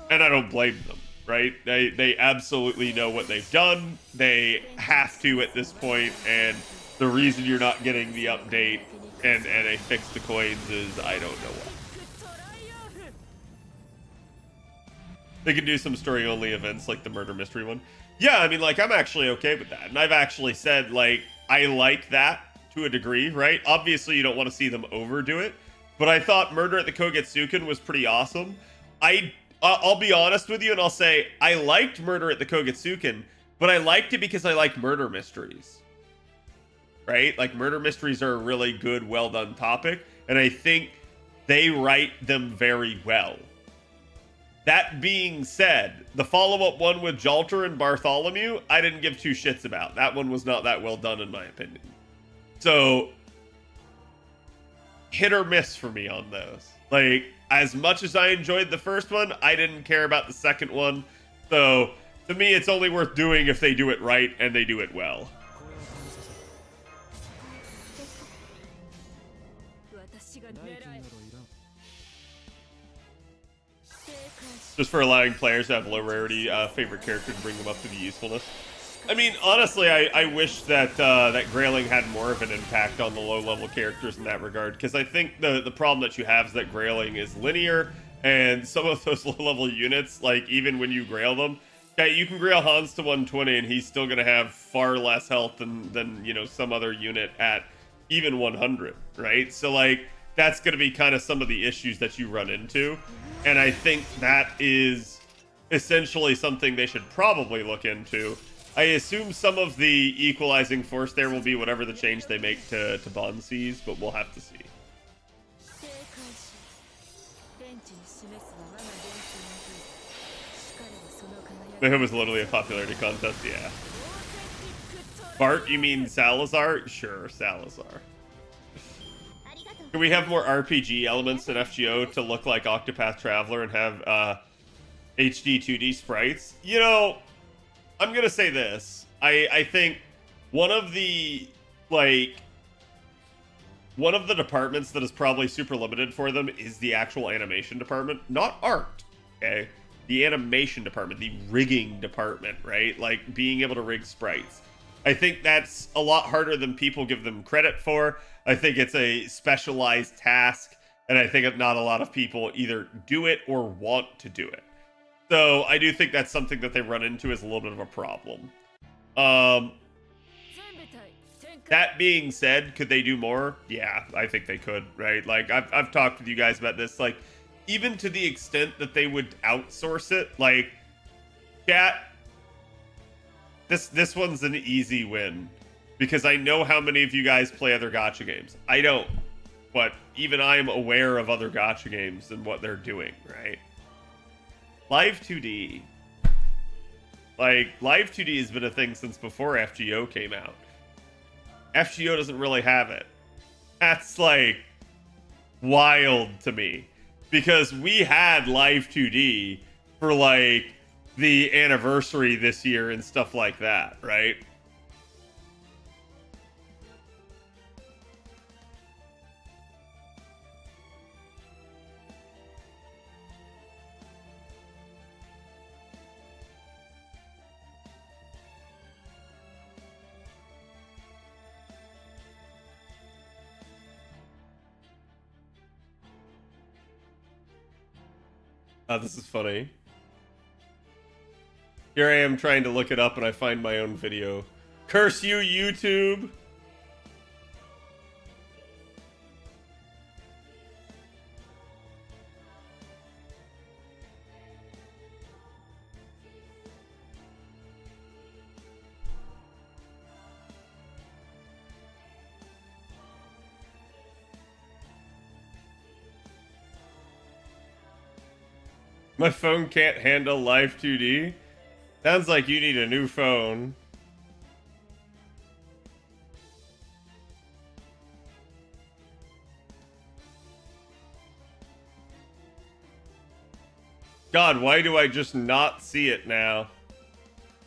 And I don't blame them, right? They absolutely know what they've done. They have to at this point, and the reason you're not getting the update and a fix the coins is I don't know what. They could do some story-only events like the murder mystery one. Yeah, I mean, like, I'm actually okay with that. And I've actually said, like, I like that to a degree, right? Obviously, you don't want to see them overdo it. But I thought Murder at the Kogetsuken was pretty awesome. I'll be honest with you, and I'll say, I liked Murder at the Kogetsuken, but I liked it because I like murder mysteries. Right? Like, murder mysteries are a really good, well-done topic. And I think they write them very well. That being said, the follow-up one with Jalter and Bartholomew, I didn't give two shits about. That one was not that well done, in my opinion. So, hit or miss for me on those. Like, as much as I enjoyed the first one, I didn't care about the second one. So, to me, it's only worth doing if they do it right and they do it well. Just for allowing players to have low rarity favorite character to bring them up to the usefulness. I mean, honestly, I wish that that Grailing had more of an impact on the low-level characters in that regard, because I think the problem that you have is that Grailing is linear, and some of those low-level units, like, even when you Grail them, okay, you can Grail Hans to 120, and he's still going to have far less health than, you know, some other unit at even 100, right? So, like, that's going to be kind of some of the issues that you run into. And I think that is essentially something they should probably look into. I assume some of the equalizing force there will be whatever the change they make to bond Cs, but we'll have to see. It was literally a popularity contest, yeah. Bart, you mean Salazar? Sure, Salazar. Can we have more RPG elements in FGO to look like Octopath Traveler and have HD 2D sprites? You know, I'm gonna say this. I think one of the departments that is probably super limited for them is the actual animation department, not art. Okay, the animation department, the rigging department, right? Like being able to rig sprites. I think that's a lot harder than people give them credit for. I think it's a specialized task, and I think not a lot of people either do it or want to do it. So I do think that's something that they run into as a little bit of a problem. That being said, could they do more? Yeah, I think they could, right? Like, I've talked with you guys about this. Like, even to the extent that they would outsource it, like, chat, this one's an easy win. Because I know how many of you guys play other gacha games. I don't. But even I'm aware of other gacha games and what they're doing, right? Live 2D. Like, Live 2D has been a thing since before FGO came out. FGO doesn't really have it. That's, like, wild to me. Because we had Live 2D for, like, the anniversary this year and stuff like that, right? This is funny. Here I am trying to look it up and I find my own video. Curse you, YouTube! My phone can't handle Live 2D. Sounds like you need a new phone. God, why do I just not see it now?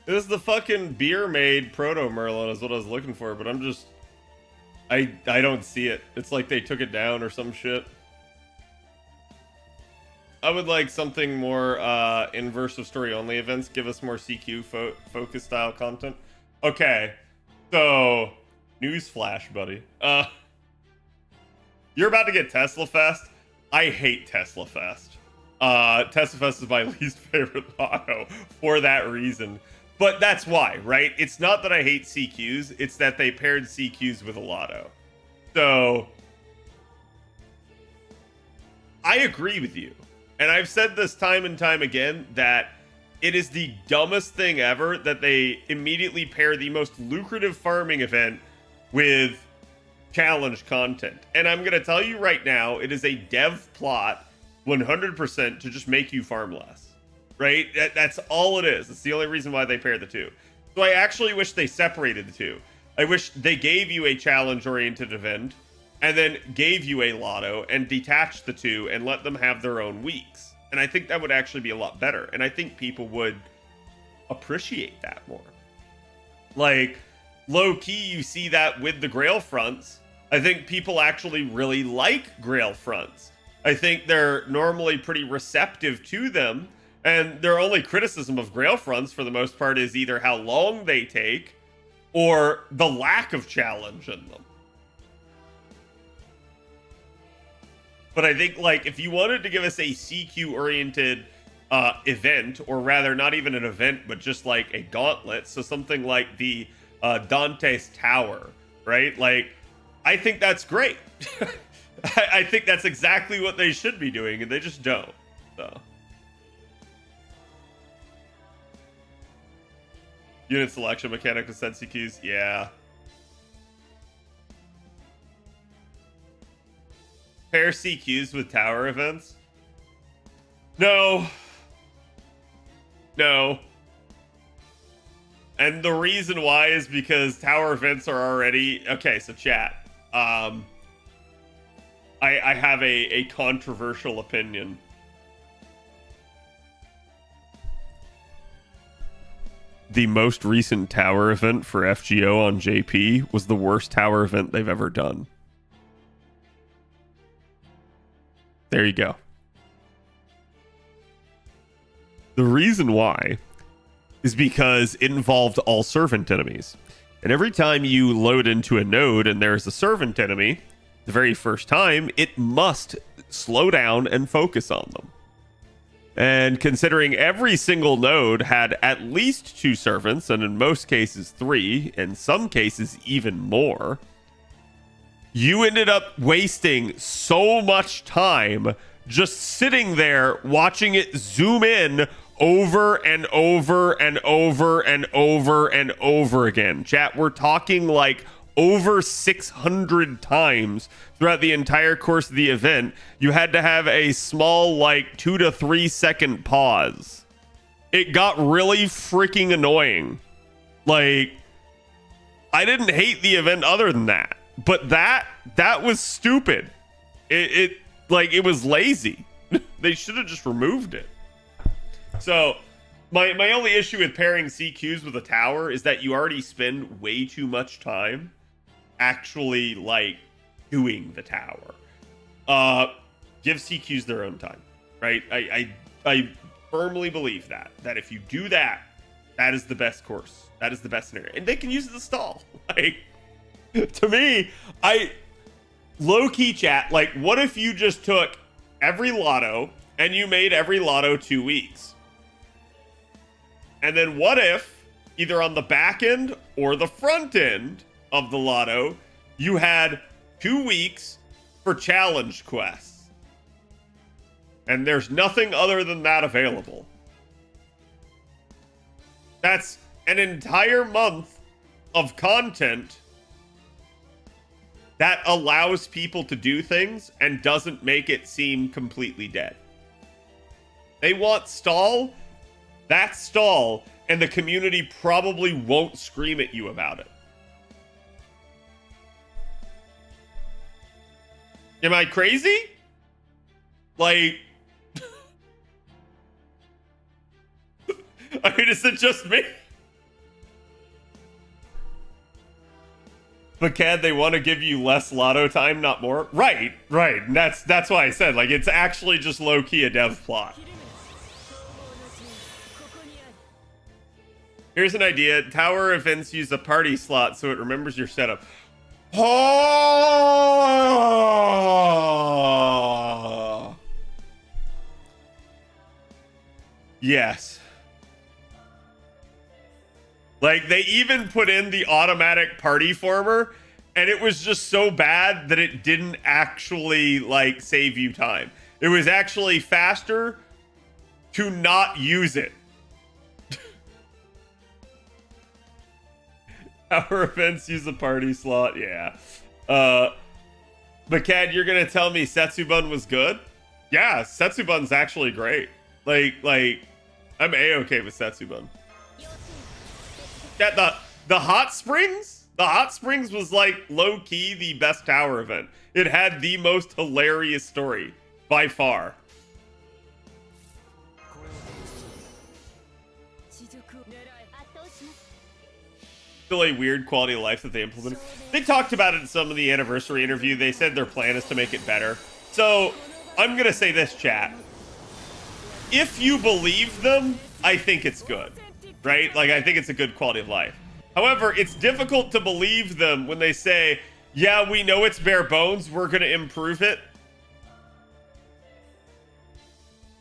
This is the fucking beer made Proto Merlin is what I was looking for, but I'm just... I don't see it. It's like they took it down or some shit. I would like something more inverse of story only events. Give us more CQ focus style content. Okay, so newsflash, buddy. You're about to get Tesla Fest. I hate Tesla Fest. Tesla Fest is my least favorite lotto for that reason. But that's why, right? It's not that I hate CQs. It's that they paired CQs with a lotto. So I agree with you. And I've said this time and time again that it is the dumbest thing ever that they immediately pair the most lucrative farming event with challenge content. And I'm going to tell you right now, it is a dev plot 100% to just make you farm less. Right? That's all it is. It's the only reason why they pair the two. So I actually wish they separated the two. I wish they gave you a challenge-oriented event and then gave you a lotto and detached the two and let them have their own weeks. And I think that would actually be a lot better. And I think people would appreciate that more. Like, low-key, you see that with the Grail fronts. I think people actually really like Grail fronts. I think they're normally pretty receptive to them. And their only criticism of Grail fronts, for the most part, is either how long they take or the lack of challenge in them. But I think, like, if you wanted to give us a CQ-oriented event, or rather, not even an event, but just like a gauntlet, so something like the Dante's Tower, right? Like, I think that's great. I think that's exactly what they should be doing, and they just don't. So. Unit selection mechanic with Sensi keys, yeah. Pair CQs with tower events? No. No. And the reason why is because tower events are already... Okay, so chat. I have a controversial opinion. The most recent tower event for FGO on JP was the worst tower event they've ever done. There you go. The reason why is because it involved all servant enemies. And every time you load into a node and there's a servant enemy, the very first time, it must slow down and focus on them. And considering every single node had at least 2 servants, and in most cases 3, in some cases even more, you ended up wasting so much time just sitting there watching it zoom in over and over and over and over and over again. Chat, we're talking like over 600 times throughout the entire course of the event. You had to have a small, like 2 to 3 second pause. It got really freaking annoying. Like, I didn't hate the event other than that, but that was stupid. It was lazy. They should have just removed it. So my only issue with pairing CQs with a tower is that you already spend way too much time actually like doing the tower. Give CQs their own time, right? I firmly believe that if you do that, that is the best course. That is the best scenario, and they can use it to stall. Like, to me, low-key chat, like, what if you just took every lotto and you made every lotto 2 weeks? And then what if, either on the back end or the front end of the lotto, you had 2 weeks for challenge quests? And there's nothing other than that available. That's an entire month of content that allows people to do things and doesn't make it seem completely dead. They want stall, that's stall, and the community probably won't scream at you about it. Am I crazy? Like, I mean, is it just me? But Cad, they want to give you less lotto time, not more. Right. And that's why I said, like, it's actually just low-key a dev plot. Here's an idea. Tower events use a party slot so it remembers your setup. Oh! Yes. Like, they even put in the automatic party former, and it was just so bad that it didn't actually, like, save you time. It was actually faster to not use it. Our events use a party slot, yeah. But Cad, you're gonna tell me Setsubun was good? Yeah, Setsubun's actually great. Like, I'm A-okay with Setsubun. Yeah, the hot springs was like low-key the best tower event. It had the most hilarious story by far. Still a weird quality of life that they implemented. They talked about it in some of the anniversary interview. They said their plan is to make it better. So I'm gonna say this, chat. If you believe them, I think it's good. Right? Like, I think it's a good quality of life. However, it's difficult to believe them when they say, yeah, we know it's bare bones, we're going to improve it.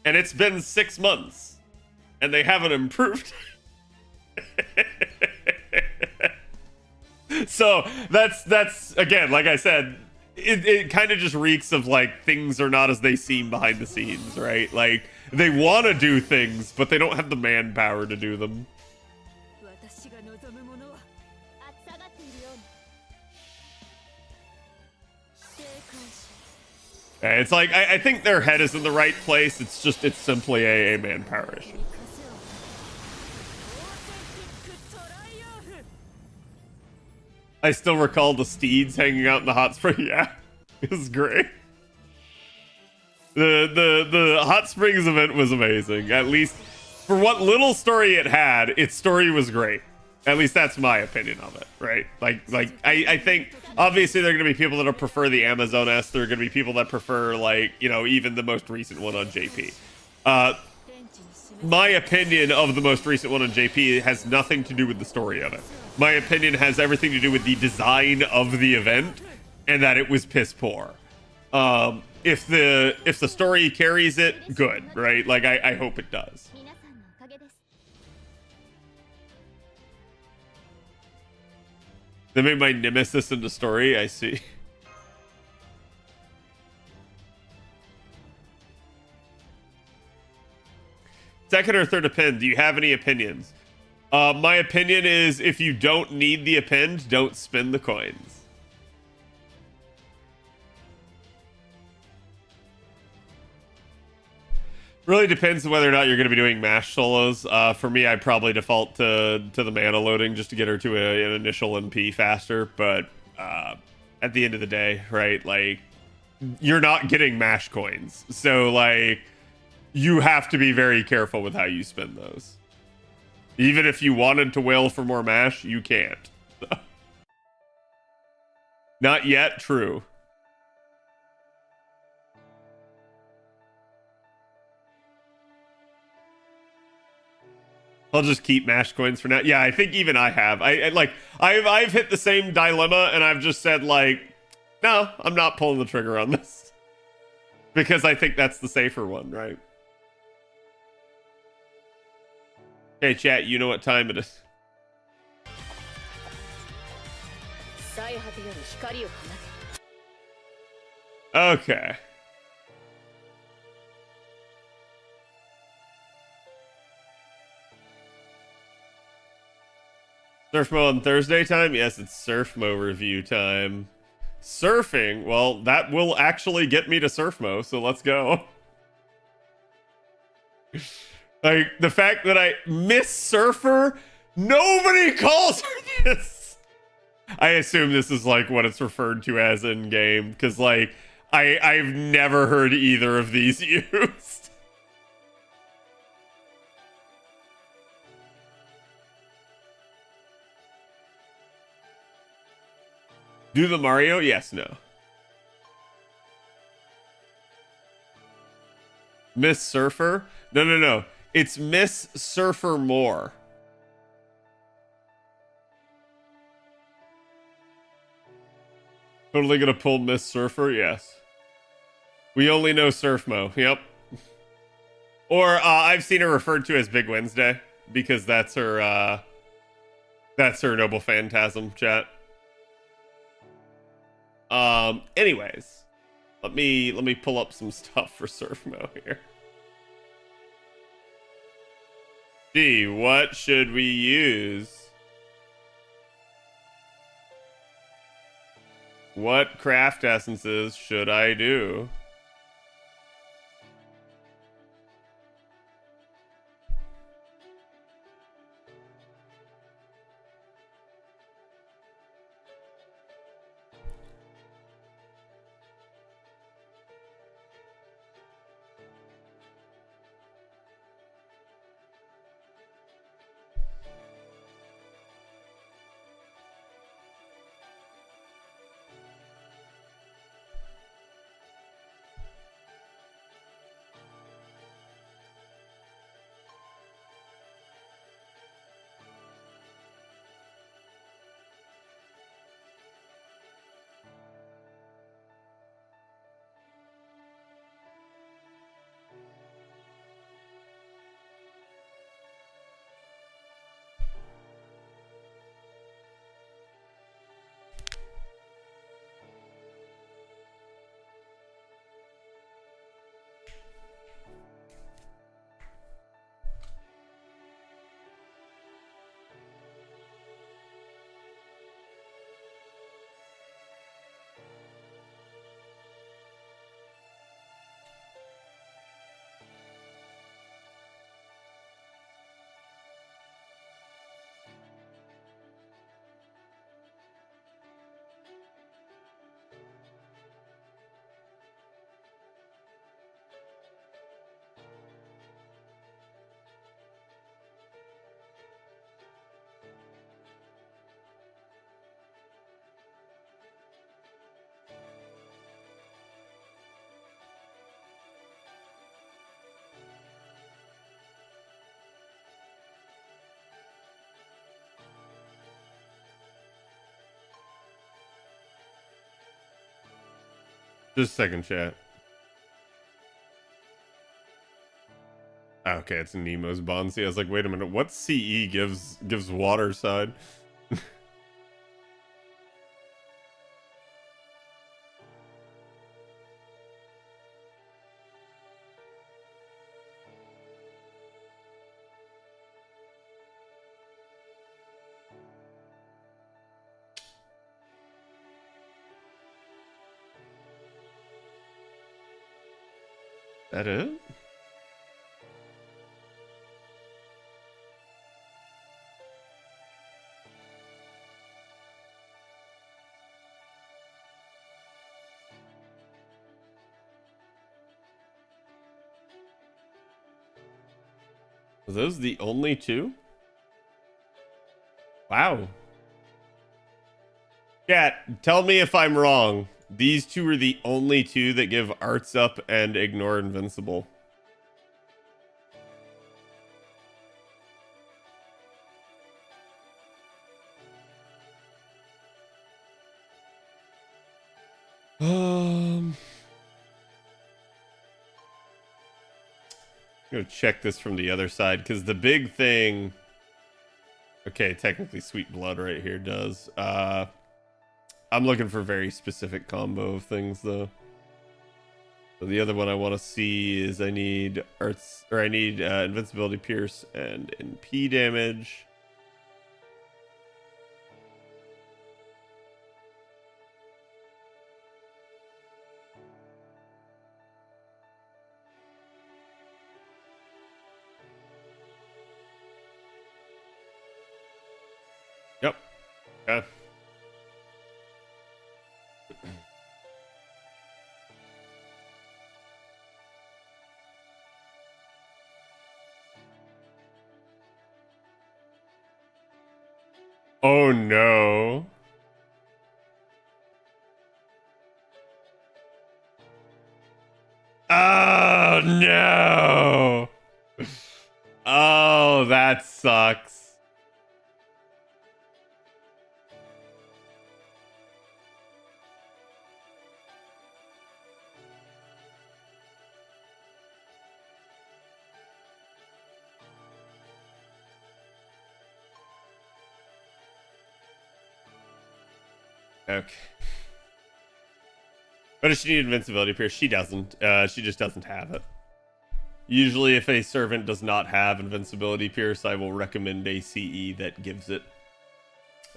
And it's been 6 months, and they haven't improved. So, that's again, like I said, it kind of just reeks of, like, things are not as they seem behind the scenes, right? Like, they want to do things, but they don't have the manpower to do them. It's like, I think their head is in the right place. It's just, it's simply a manpower issue. I still recall the steeds hanging out in the hot spring. Yeah, it was great. The hot springs event was amazing. At least for what little story it had, its story was great. At least that's my opinion of it, right? Like I think obviously there are going to be people that prefer the Amazonas. There are going to be people that prefer, like, you know, even the most recent one on JP. My opinion of the most recent one on JP has nothing to do with the story of it. My opinion has everything to do with the design of the event and that it was piss poor. If the story carries it, good, right? Like, I hope it does. They made my nemesis into story, I see. Second or third append, do you have any opinions? My opinion is if you don't need the append, don't spend the coins. Really depends on whether or not you're going to be doing mash solos. For me, I'd probably default to the mana loading just to get her to an initial MP faster. But at the end of the day, right, like, you're not getting mash coins. So, like, you have to be very careful with how you spend those. Even if you wanted to wail for more mash, you can't. Not yet, true. I'll just keep mash coins for now. Yeah, I think even I have. I've hit the same dilemma, and I've just said, like, no, I'm not pulling the trigger on this. Because I think that's the safer one, right? Hey, chat, you know what time it is. Okay. Surfmo on Thursday time? Yes, it's Surfmo review time. Surfing? Well, that will actually get me to Surfmo, so let's go. Like, the fact that I miss Surfer, nobody calls her this. I assume this is like what it's referred to as in game, because like I've never heard either of these used. Do the Mario? Yes, no. Miss Surfer? No. It's Miss Surfer More. Totally gonna pull Miss Surfer? Yes. We only know Surfmo. Yep. Or I've seen her referred to as Big Wednesday because that's her Noble Phantasm chat. Anyways, let me pull up some stuff for Surfmo here. Gee, what should we use? What craft essences should I do? Just a second, chat. Okay, it's Nemo's Bonsi. I was like, wait a minute, what CE gives water side? That it? Are those the only two? Wow. Chat, tell me if I'm wrong. These two are the only two that give arts up and ignore invincible. I'm gonna check this from the other side because the big thing. Okay, technically, sweet blood right here does. I'm looking for very specific combo of things though. So the other one I want to see is I need arts, or I need invincibility, pierce, and NP damage. Yep. Okay. Oh no. Oh no. Oh, that sucks. Okay. But does she need invincibility pierce? She doesn't. She just doesn't have it. Usually, if a servant does not have invincibility pierce, I will recommend a CE that gives it.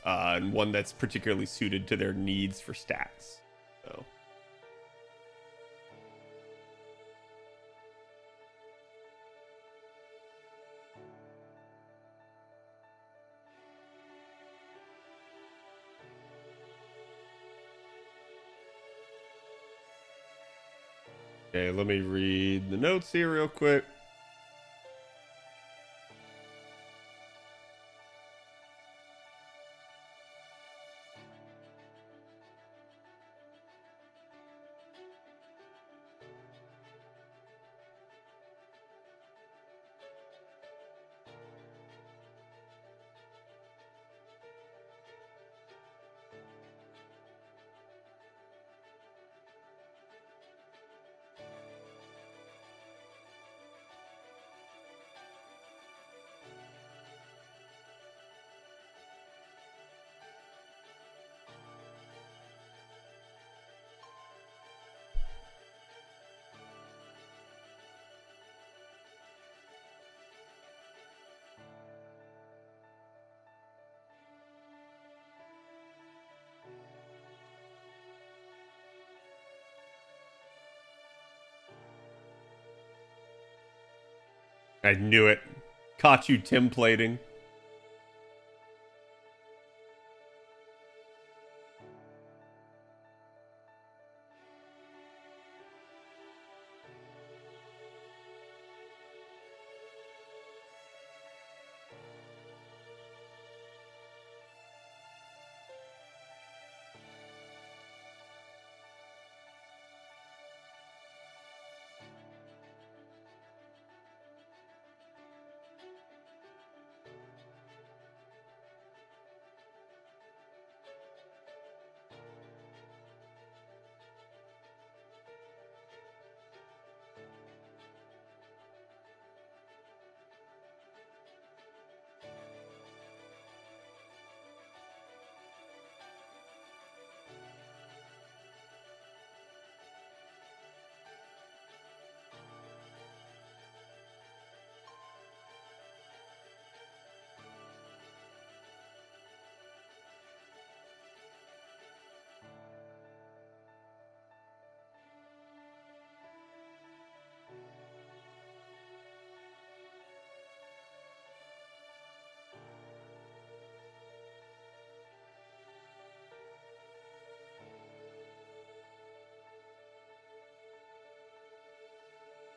And one that's particularly suited to their needs for stats. So. Okay, let me read the notes here real quick. I knew it. Caught you templating.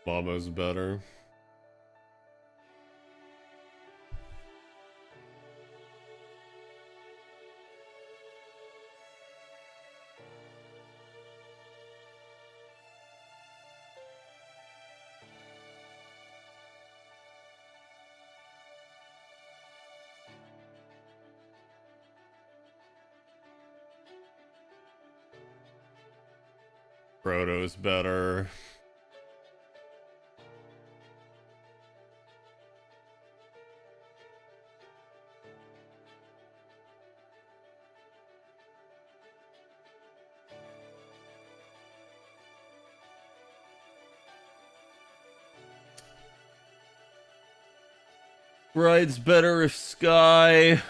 Mama's better. Proto's better. Bride's better if Sky.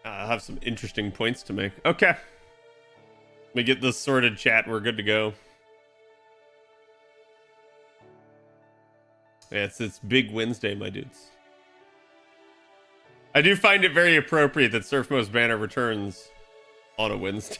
I have some interesting points to make. Okay. Let me get this sorted, chat. We're good to go. Yeah, it's Big Wednesday, my dudes. I do find it very appropriate that Surfmo's banner returns on a Wednesday.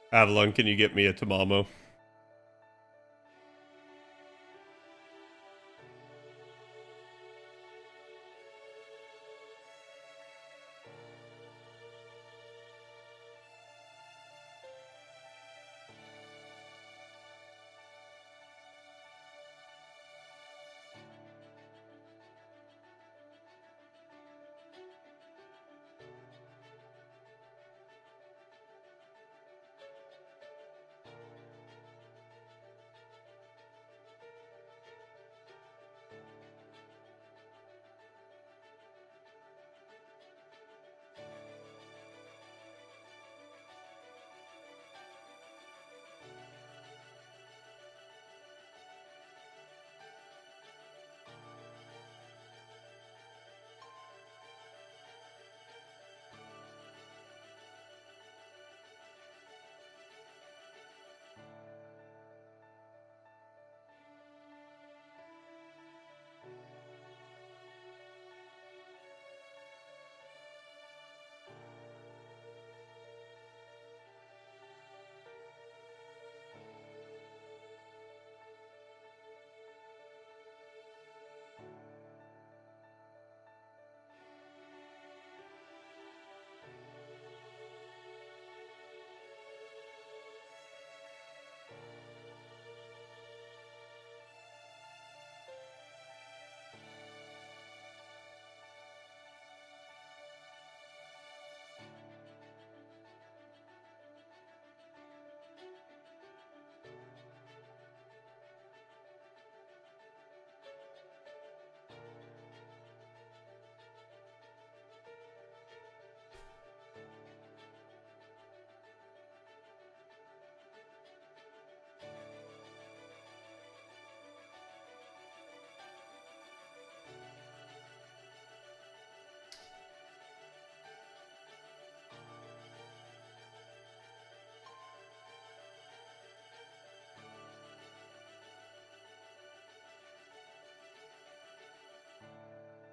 Avalon, can you get me a Tamamo?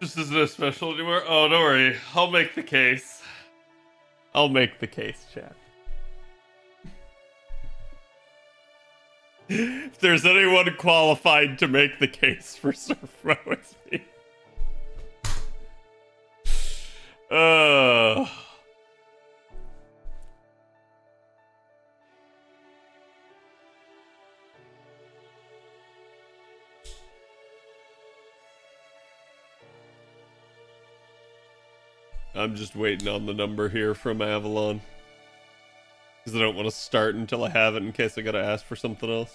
Just isn't as special anymore. Oh, don't worry. I'll make the case. I'll make the case, chat. If there's anyone qualified to make the case for Surfmo, it's me. I'm just waiting on the number here from Avalon. Because I don't want to start until I have it in case I gotta ask for something else.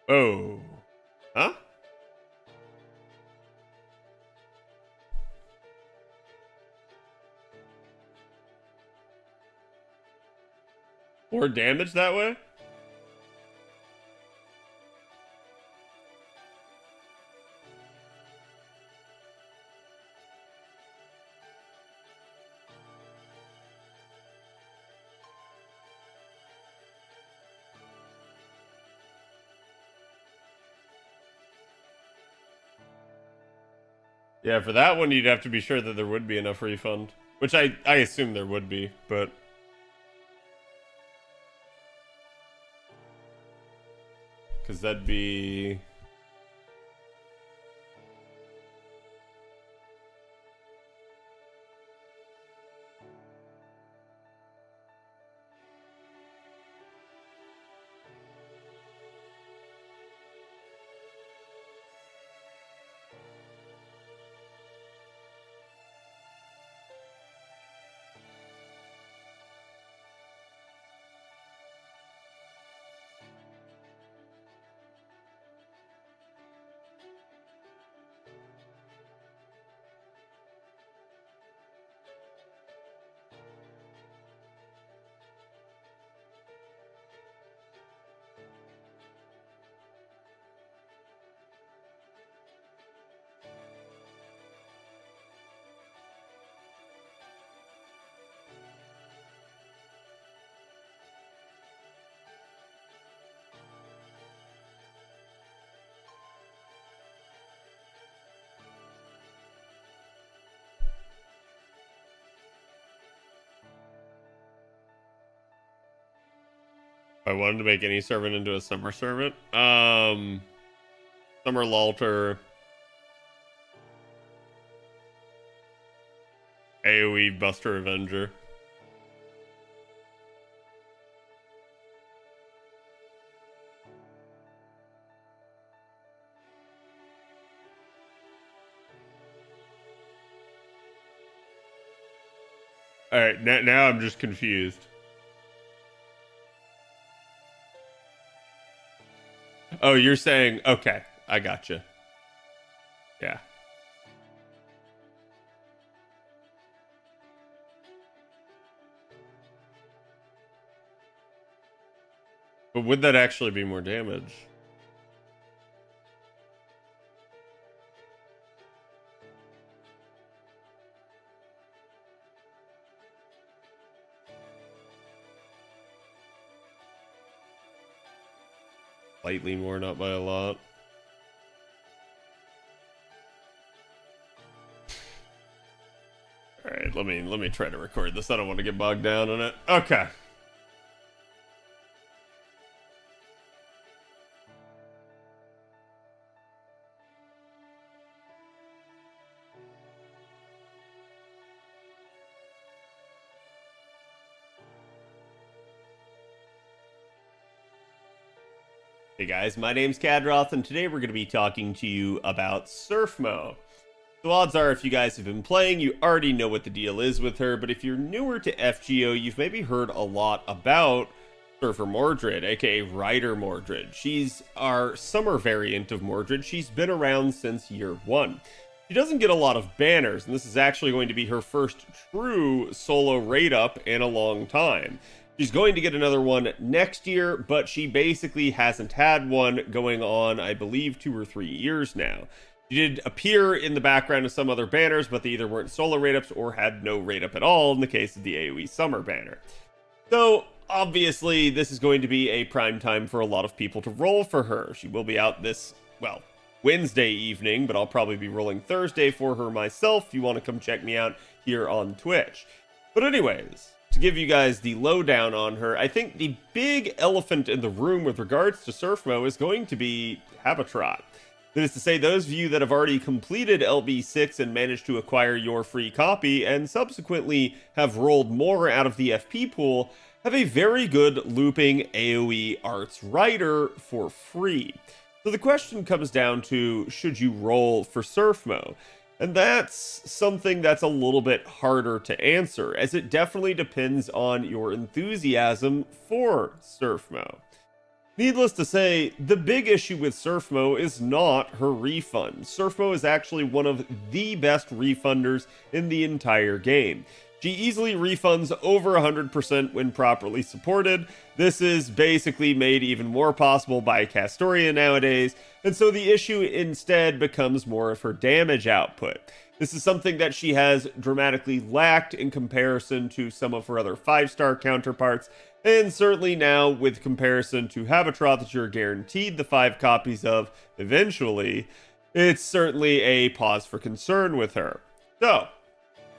Oh. Huh? More damage that way? Yeah, for that one, you'd have to be sure that there would be enough refund. Which I assume there would be, but... Because that'd be... I wanted to make any servant into a summer servant. Summer Lalter. AoE Buster Avenger. Alright, now I'm just confused. Oh, you're saying, okay, I gotcha. Yeah. But would that actually be more damage? Slightly more, not by a lot. All right, let me try to record this. I don't want to get bogged down on it. Okay. Hey guys, my name's Khadroth, and today we're going to be talking to you about Surfmo. So odds are, if you guys have been playing, you already know what the deal is with her, but if you're newer to FGO, you've maybe heard a lot about Surfer Mordred, aka Rider Mordred. She's our summer variant of Mordred. She's been around since year one. She doesn't get a lot of banners, and this is actually going to be her first true solo raid up in a long time. She's going to get another one next year, but she basically hasn't had one going on, I believe, 2 or 3 years now. She did appear in the background of some other banners, but they either weren't solo raid ups or had no raid up at all in the case of the AoE Summer banner. So obviously this is going to be a prime time for a lot of people to roll for her. She will be out this, well, Wednesday evening, but I'll probably be rolling Thursday for her myself if you want to come check me out here on Twitch. But anyways, to give you guys the lowdown on her, I think the big elephant in the room with regards to Surfmo is going to be Khadroth. That is to say, those of you that have already completed LB6 and managed to acquire your free copy and subsequently have rolled more out of the FP pool have a very good looping AoE arts writer for free. So the question comes down to, should you roll for Surfmo? And that's something that's a little bit harder to answer, as it definitely depends on your enthusiasm for Surfmo. Needless to say, the big issue with Surfmo is not her refund. Surfmo is actually one of the best refunders in the entire game. She easily refunds over 100% when properly supported. This is basically made even more possible by Castoria nowadays, and so the issue instead becomes more of her damage output. This is something that she has dramatically lacked in comparison to some of her other 5-star counterparts, and certainly now with comparison to Khadroth that you're guaranteed the 5 copies of eventually, it's certainly a pause for concern with her. So,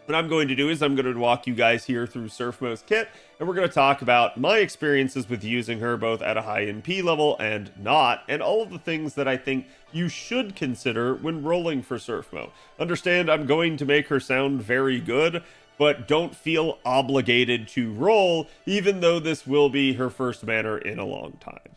what I'm going to do is I'm going to walk you guys here through Surfmo's kit, and we're going to talk about my experiences with using her both at a high NP level and not, and all of the things that I think you should consider when rolling for Surfmo. Understand, I'm going to make her sound very good, but don't feel obligated to roll, even though this will be her first banner in a long time.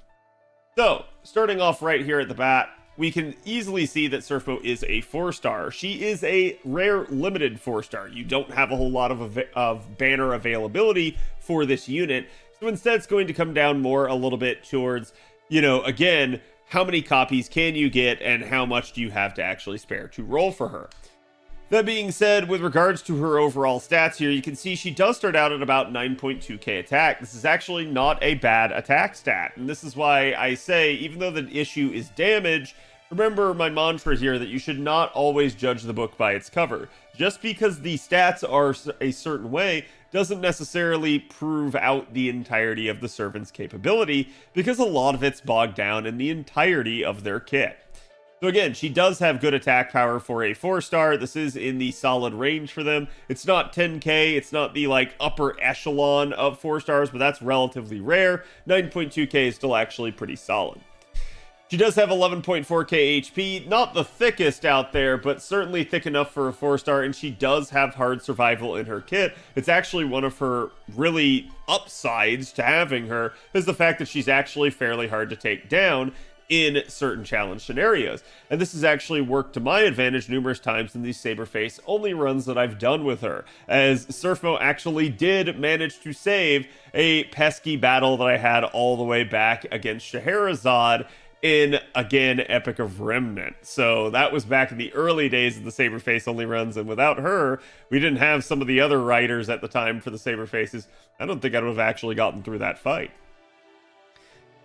So, starting off right here at the bat, we can easily see that Surfmo is a 4-star. She is a rare limited 4-star. You don't have a whole lot of banner availability for this unit, so instead it's going to come down more a little bit towards, you know, again, how many copies can you get and how much do you have to actually spare to roll for her. That being said, with regards to her overall stats here, you can see she does start out at about 9.2k attack. This is actually not a bad attack stat, and this is why I say, even though the issue is damage, remember my mantra here that you should not always judge the book by its cover. Just because the stats are a certain way doesn't necessarily prove out the entirety of the servant's capability, because a lot of it's bogged down in the entirety of their kit. So again, she does have good attack power for a 4-star. This is in the solid range for them. It's not 10k, it's not the like upper echelon of 4-stars, but that's relatively rare. 9.2k is still actually pretty solid. She does have 11.4k HP, not the thickest out there, but certainly thick enough for a 4-star, and she does have hard survival in her kit. It's actually one of her really upsides to having her, is the fact that she's actually fairly hard to take down in certain challenge scenarios. And this has actually worked to my advantage numerous times in these Saberface only runs that I've done with her, as Surfmo actually did manage to save a pesky battle that I had all the way back against Scheherazade in, again, Epic of Remnant. So that was back in the early days of the Saberface only runs, and without her, we didn't have some of the other writers at the time for the Saberfaces. I don't think I would have actually gotten through that fight.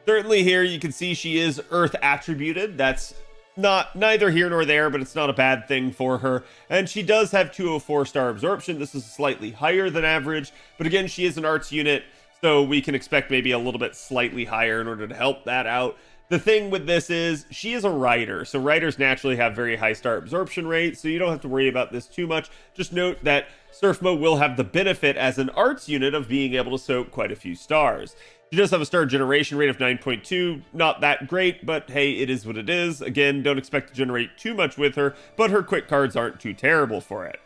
Certainly here you can see she is Earth attributed. That's neither here nor there, but it's not a bad thing for her. And she does have 204-star absorption. This is slightly higher than average, but again, she is an arts unit, so we can expect maybe a little bit slightly higher in order to help that out. The thing with this is she is a writer, so writers naturally have very high star absorption rate, so you don't have to worry about this too much. Just note that Surfmo will have the benefit as an arts unit of being able to soak quite a few stars. She does have a star generation rate of 9.2, not that great, but hey, it is what it is. Again, don't expect to generate too much with her, but her quick cards aren't too terrible for it.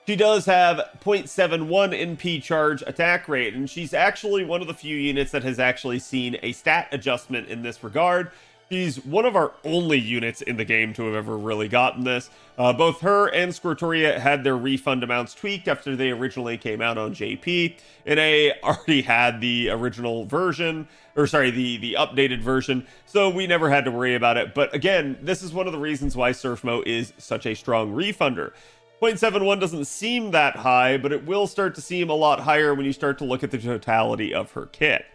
She does have 0.71 NP charge attack rate, and she's actually one of the few units that has actually seen a stat adjustment in this regard. She's one of our only units in the game to have ever really gotten this. Both her and Squirtoria had their refund amounts tweaked after they originally came out on JP, and I already had the original version, or sorry, the updated version, so we never had to worry about it. But again, this is one of the reasons why Surfmo is such a strong refunder. 0.71 doesn't seem that high, but it will start to seem a lot higher when you start to look at the totality of her kit.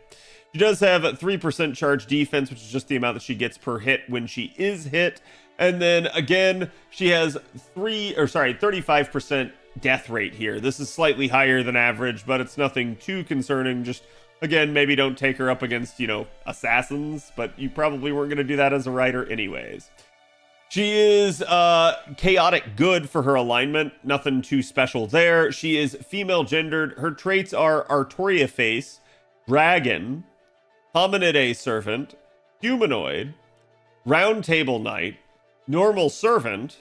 She does have 3% charge defense, which is just the amount that she gets per hit when she is hit. And then again, she has 35% death rate here. This is slightly higher than average, but it's nothing too concerning. Just, again, maybe don't take her up against, you know, assassins, but you probably weren't going to do that as a rider anyways. She is chaotic good for her alignment. Nothing too special there. She is female gendered. Her traits are Artoria Face, Dragon, Hominidae Servant, Humanoid, Round Table Knight, Normal Servant,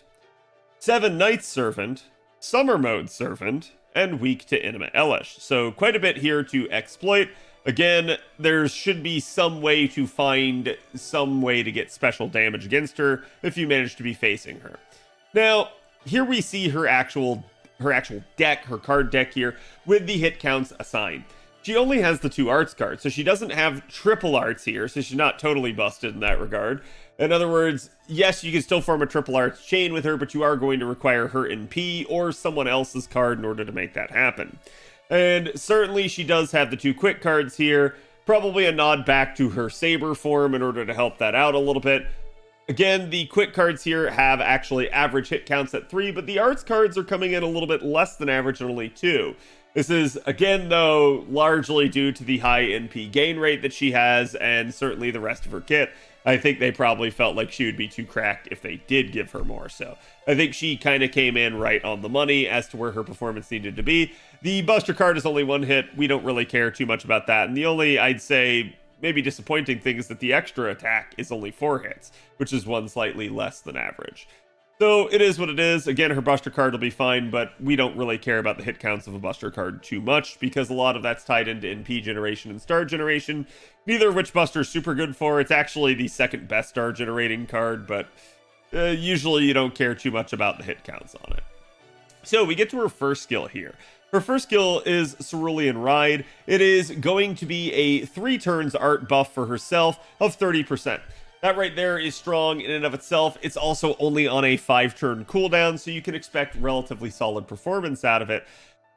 Seven Knights Servant, Summer Mode Servant, and Weak to Intimate Elish. So quite a bit here to exploit. Again, there should be some way to find some way to get special damage against her if you manage to be facing her. Now, here we see her actual deck, her card deck here, with the hit counts assigned. She only has the 2 arts cards, so she doesn't have triple arts here, so she's not totally busted in that regard. In other words, yes, you can still form a triple arts chain with her, but you are going to require her NP or someone else's card in order to make that happen. And certainly she does have the 2 quick cards here, probably a nod back to her Saber form in order to help that out a little bit. Again, the quick cards here have actually average hit counts at 3, but the arts cards are coming in a little bit less than average at only 2. This is, again, though, largely due to the high NP gain rate that she has, and certainly the rest of her kit. I think they probably felt like she would be too cracked if they did give her more. So I think she kind of came in right on the money as to where her performance needed to be. The Buster card is only 1 hit. We don't really care too much about that. And the only, I'd say, maybe disappointing thing is that the extra attack is only 4 hits, which is 1 slightly less than average. So it is what it is. Again, her Buster card will be fine, but we don't really care about the hit counts of a Buster card too much because a lot of that's tied into NP generation and star generation, neither of which Buster is super good for. It's actually the second best star generating card, but usually you don't care too much about the hit counts on it. So we get to her first skill here. Her first skill is Cerulean Ride. It is going to be a 3 turns art buff for herself of 30%. That right there is strong in and of itself. It's also only on a 5-turn cooldown, so you can expect relatively solid performance out of it.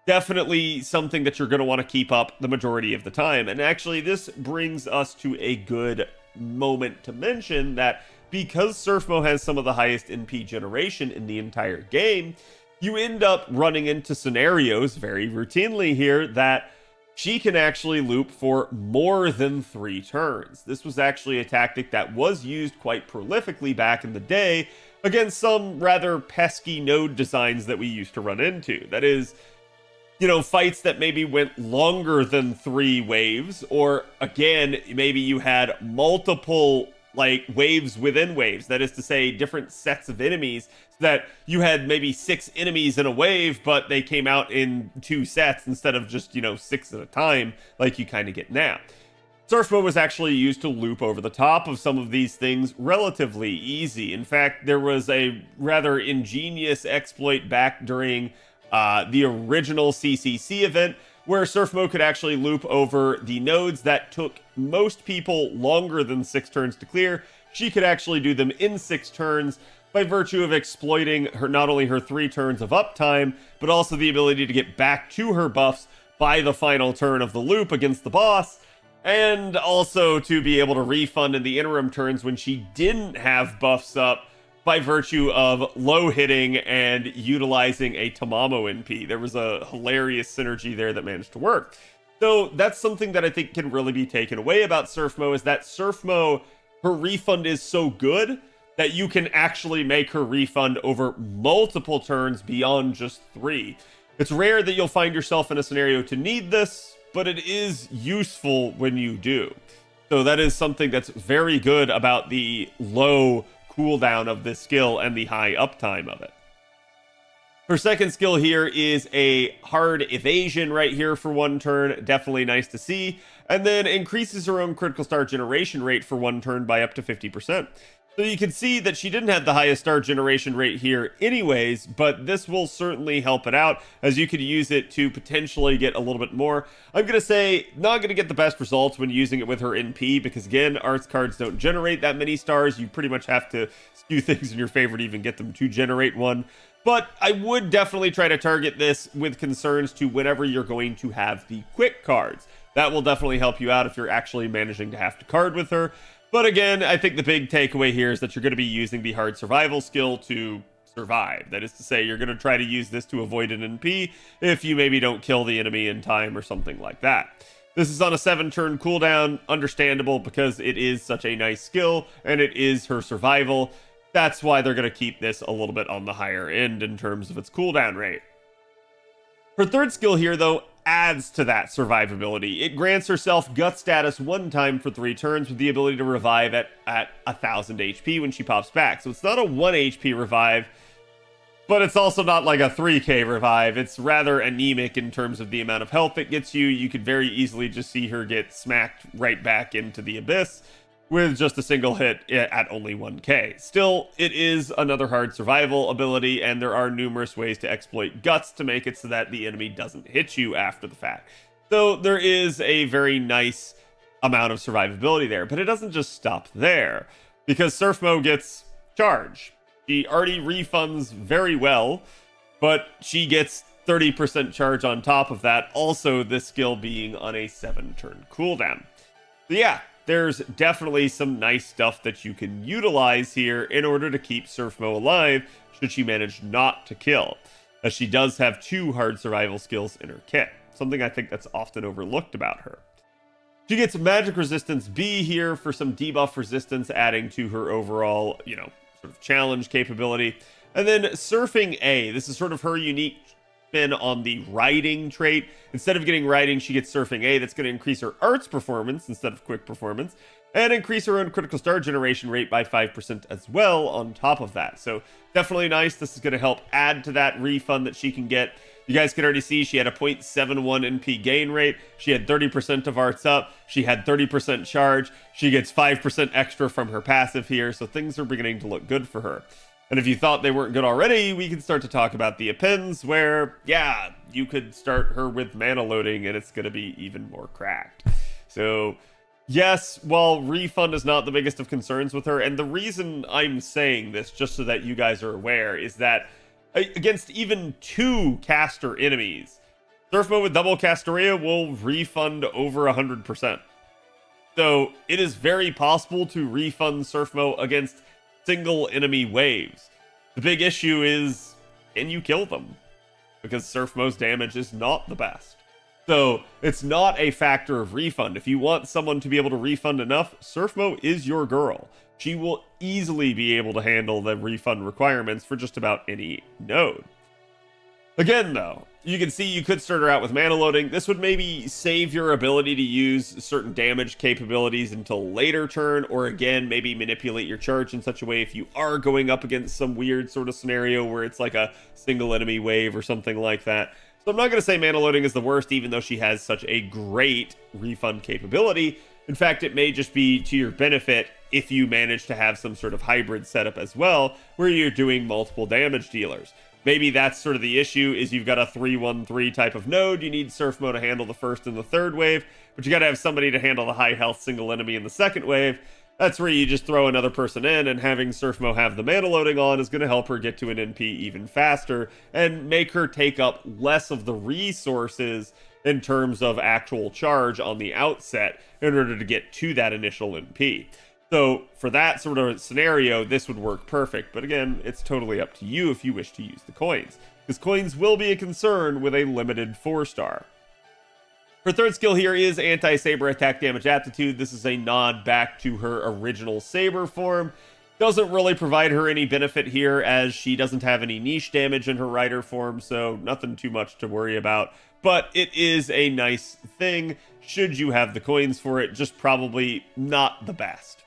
Definitely something that you're going to want to keep up the majority of the time. And actually, this brings us to a good moment to mention that because Surfmo has some of the highest NP generation in the entire game, you end up running into scenarios very routinely here that she can actually loop for more than 3 turns. This was actually a tactic that was used quite prolifically back in the day against some rather pesky node designs that we used to run into. That is, you know, fights that maybe went longer than 3 waves, or again, maybe you had multiple like waves within waves. That is to say, different sets of enemies, so that you had maybe 6 enemies in a wave, but they came out in 2 sets instead of just, you know, 6 at a time, like you kind of get now. Surfmo was actually used to loop over the top of some of these things relatively easy. In fact, there was a rather ingenious exploit back during the original CCC event, where Surfmo could actually loop over the nodes that took most people longer than 6 turns to clear. She could actually do them in 6 turns by virtue of exploiting her, not only her 3 turns of uptime, but also the ability to get back to her buffs by the final turn of the loop against the boss, and also to be able to refund in the interim turns when she didn't have buffs up by virtue of low hitting and utilizing a Tamamo NP. There was a hilarious synergy there that managed to work. So that's something that I think can really be taken away about Surfmo, is that Surfmo, her refund is so good that you can actually make her refund over multiple turns beyond just 3. It's rare that you'll find yourself in a scenario to need this, but it is useful when you do. So that is something that's very good about the low cooldown of this skill and the high uptime of it. Her second skill here is a hard evasion right here for 1 turn. Definitely nice to see. And then increases her own critical star generation rate for 1 turn by up to 50%. So you can see that she didn't have the highest star generation rate here anyways, but this will certainly help it out, as you could use it to potentially get a little bit more. I'm going to say not going to get the best results when using it with her NP, because again, arts cards don't generate that many stars. You pretty much have to skew things in your favor to even get them to generate one. But I would definitely try to target this with concerns to whenever you're going to have the quick cards. That will definitely help you out if you're actually managing to have to card with her. But again, I think the big takeaway here is that you're going to be using the hard survival skill to survive. That is to say, you're going to try to use this to avoid an NP if you maybe don't kill the enemy in time or something like that. This is on a 7-turn cooldown, understandable because it is such a nice skill and it is her survival. That's why they're going to keep this a little bit on the higher end in terms of its cooldown rate. Her third skill here, though, adds to that survivability. It grants herself gut status 1 time for 3 turns with the ability to revive at 1000 HP when she pops back. So it's not a 1 HP revive, but it's also not like a 3k revive. It's rather anemic in terms of the amount of health it gets you. You could very easily just see her get smacked right back into the abyss with just a single hit at only 1k. Still, it is another hard survival ability, and there are numerous ways to exploit guts to make it so that the enemy doesn't hit you after the fact. So there is a very nice amount of survivability there, but it doesn't just stop there, because Surfmo gets charge. She already refunds very well, but she gets 30% charge on top of that, also this skill being on a 7-turn cooldown. So yeah, there's definitely some nice stuff that you can utilize here in order to keep Surfmo alive should she manage not to kill, as she does have 2 hard survival skills in her kit, something I think that's often overlooked about her. She gets magic resistance B here for some debuff resistance, adding to her overall, sort of challenge capability. And then surfing A, this is sort of her unique spin on the riding trait. Instead of getting riding, she gets surfing A. That's going to increase her arts performance instead of quick performance, and increase her own critical star generation rate by 5% as well on top of that. So definitely nice. This is going to help add to that refund that she can get. You guys can already see she had a 0.71 NP gain rate. She had 30% of arts up. She had 30% charge. She gets 5% extra from her passive here. So things are beginning to look good for her. And if you thought they weren't good already, we can start to talk about the appends where, yeah, you could start her with mana loading and it's going to be even more cracked. So yes, while refund is not the biggest of concerns with her, and the reason I'm saying this, just so that you guys are aware, is that against even 2 caster enemies, Surfmo with double Castoria will refund over 100%. So it is very possible to refund Surfmo against single enemy waves. The big issue is, can you kill them? Because Surfmo's damage is not the best. So it's not a factor of refund. If you want someone to be able to refund enough, Surfmo is your girl. She will easily be able to handle the refund requirements for just about any node. Again, though, you can see you could start her out with mana loading. This would maybe save your ability to use certain damage capabilities until later turn, or again, maybe manipulate your charge in such a way if you are going up against some weird sort of scenario where it's like a single enemy wave or something like that. So I'm not going to say mana loading is the worst, even though she has such a great refund capability. In fact, it may just be to your benefit if you manage to have some sort of hybrid setup as well, where you're doing multiple damage dealers. Maybe that's sort of the issue, is you've got a 3-1-3 type of node. You need Surfmo to handle the first and the third wave, but you got to have somebody to handle the high health single enemy in the second wave. That's where you just throw another person in, and having Surfmo have the mana loading on is going to help her get to an NP even faster and make her take up less of the resources in terms of actual charge on the outset in order to get to that initial NP. So for that sort of scenario, this would work perfect. But again, it's totally up to you if you wish to use the coins, because coins will be a concern with a limited 4-star. Her third skill here is anti-saber attack damage aptitude. This is a nod back to her original saber form. Doesn't really provide her any benefit here, as she doesn't have any niche damage in her rider form, so nothing too much to worry about. But it is a nice thing should you have the coins for it, just probably not the best.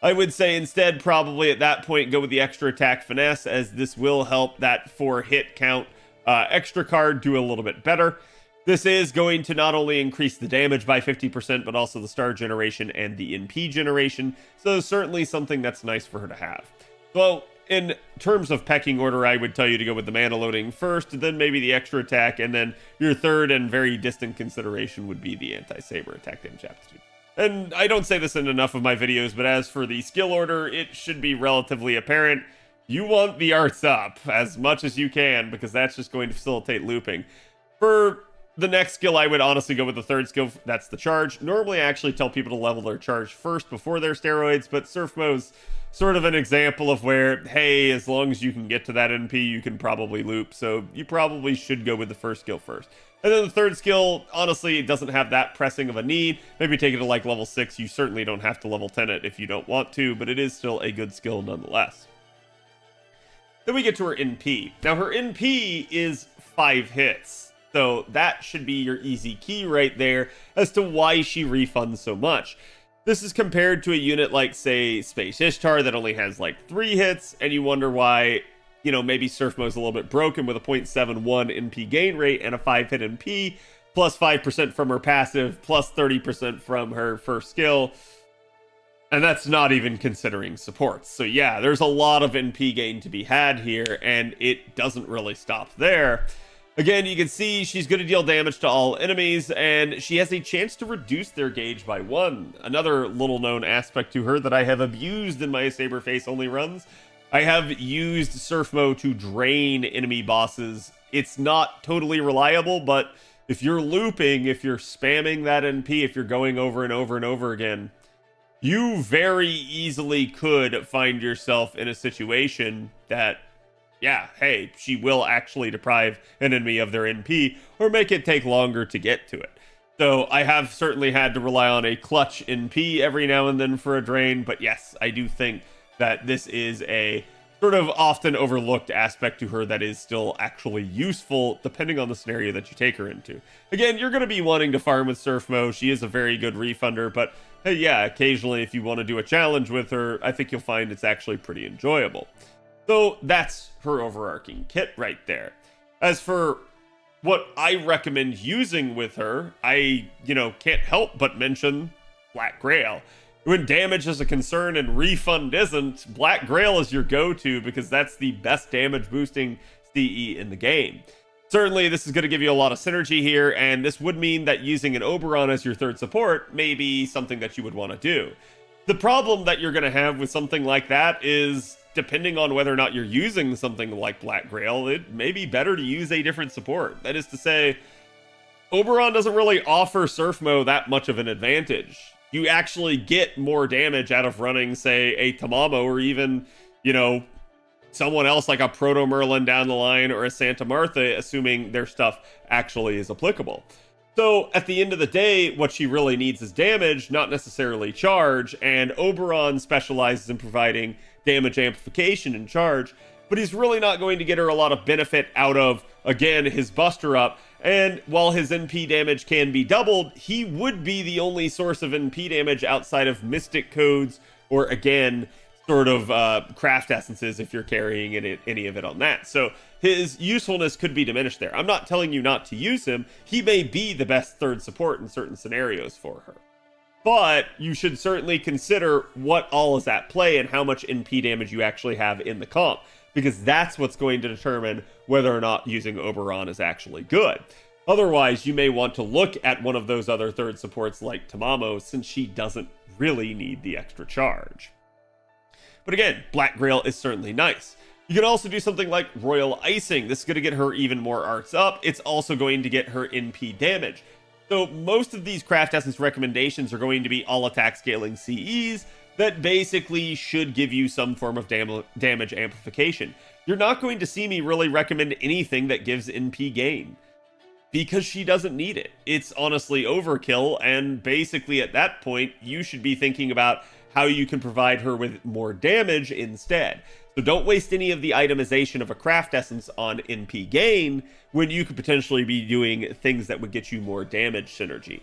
I would say instead, probably at that point, go with the extra attack finesse, as this will help that 4-hit count extra card do a little bit better. This is going to not only increase the damage by 50%, but also the star generation and the NP generation. So certainly something that's nice for her to have. Well, in terms of pecking order, I would tell you to go with the mana loading first, then maybe the extra attack, and then your third and very distant consideration would be the anti-saber attack damage aptitude. And I don't say this in enough of my videos, but as for the skill order, it should be relatively apparent. You want the arts up as much as you can, because that's just going to facilitate looping. For the next skill, I would honestly go with the third skill. That's the charge. Normally, I actually tell people to level their charge first before their steroids, but Surf Mo's sort of an example of where, hey, as long as you can get to that NP, you can probably loop. So you probably should go with the first skill first. And then the third skill, honestly, it doesn't have that pressing of a need. Maybe take it to like level 6. You certainly don't have to level 10 it if you don't want to, but it is still a good skill nonetheless. Then we get to her NP. Now her NP is 5 hits. So that should be your easy key right there as to why she refunds so much. This is compared to a unit like, say, Space Ishtar that only has like 3 hits, and you wonder why, you know, maybe Surf Mo's a little bit broken with a 0.71 NP gain rate and a 5-hit NP, plus 5% from her passive, plus 30% from her first skill. And that's not even considering supports. So yeah, there's a lot of NP gain to be had here, and it doesn't really stop there. Again, you can see she's going to deal damage to all enemies, and she has a chance to reduce their gauge by 1. Another little known aspect to her that I have abused in my Saberface only runs. I have used Surf Mo to drain enemy bosses. It's not totally reliable, but if you're looping, if you're spamming that NP, if you're going over and over and over again, you very easily could find yourself in a situation that, yeah, hey, she will actually deprive an enemy of their NP or make it take longer to get to it. So I have certainly had to rely on a clutch NP every now and then for a drain, but yes, I do think that this is a sort of often overlooked aspect to her that is still actually useful depending on the scenario that you take her into. Again, you're going to be wanting to farm with Surf Mo. She is a very good refunder, but hey, yeah, occasionally if you want to do a challenge with her, I think you'll find it's actually pretty enjoyable. So that's her overarching kit right there. As for what I recommend using with her, I, can't help but mention Black Grail. When damage is a concern and refund isn't, Black Grail is your go-to because that's the best damage boosting CE in the game. Certainly, this is going to give you a lot of synergy here, and this would mean that using an Oberon as your third support may be something that you would want to do. The problem that you're going to have with something like that is, depending on whether or not you're using something like Black Grail, it may be better to use a different support. That is to say, Oberon doesn't really offer Surf Mo that much of an advantage. You actually get more damage out of running, say, a Tamamo or even, someone else like a Proto Merlin down the line or a Santa Martha, assuming their stuff actually is applicable. So at the end of the day, what she really needs is damage, not necessarily charge, and Oberon specializes in providing damage amplification and charge, but he's really not going to get her a lot of benefit out of, again, his Buster Up. And while his NP damage can be doubled, he would be the only source of NP damage outside of Mystic Codes or, again, sort of craft essences if you're carrying any of it on that. So his usefulness could be diminished there. I'm not telling you not to use him. He may be the best third support in certain scenarios for her. But you should certainly consider what all is at play and how much NP damage you actually have in the comp, because that's what's going to determine whether or not using Oberon is actually good. Otherwise, you may want to look at one of those other third supports like Tamamo, since she doesn't really need the extra charge. But again, Black Grail is certainly nice. You can also do something like Royal Icing. This is going to get her even more arts up. It's also going to get her NP damage. So most of these craft essence recommendations are going to be all attack scaling CEs that basically should give you some form of damage amplification. You're not going to see me really recommend anything that gives NP gain, because she doesn't need it. It's honestly overkill, and basically at that point, you should be thinking about how you can provide her with more damage instead. So don't waste any of the itemization of a craft essence on NP gain when you could potentially be doing things that would get you more damage synergy.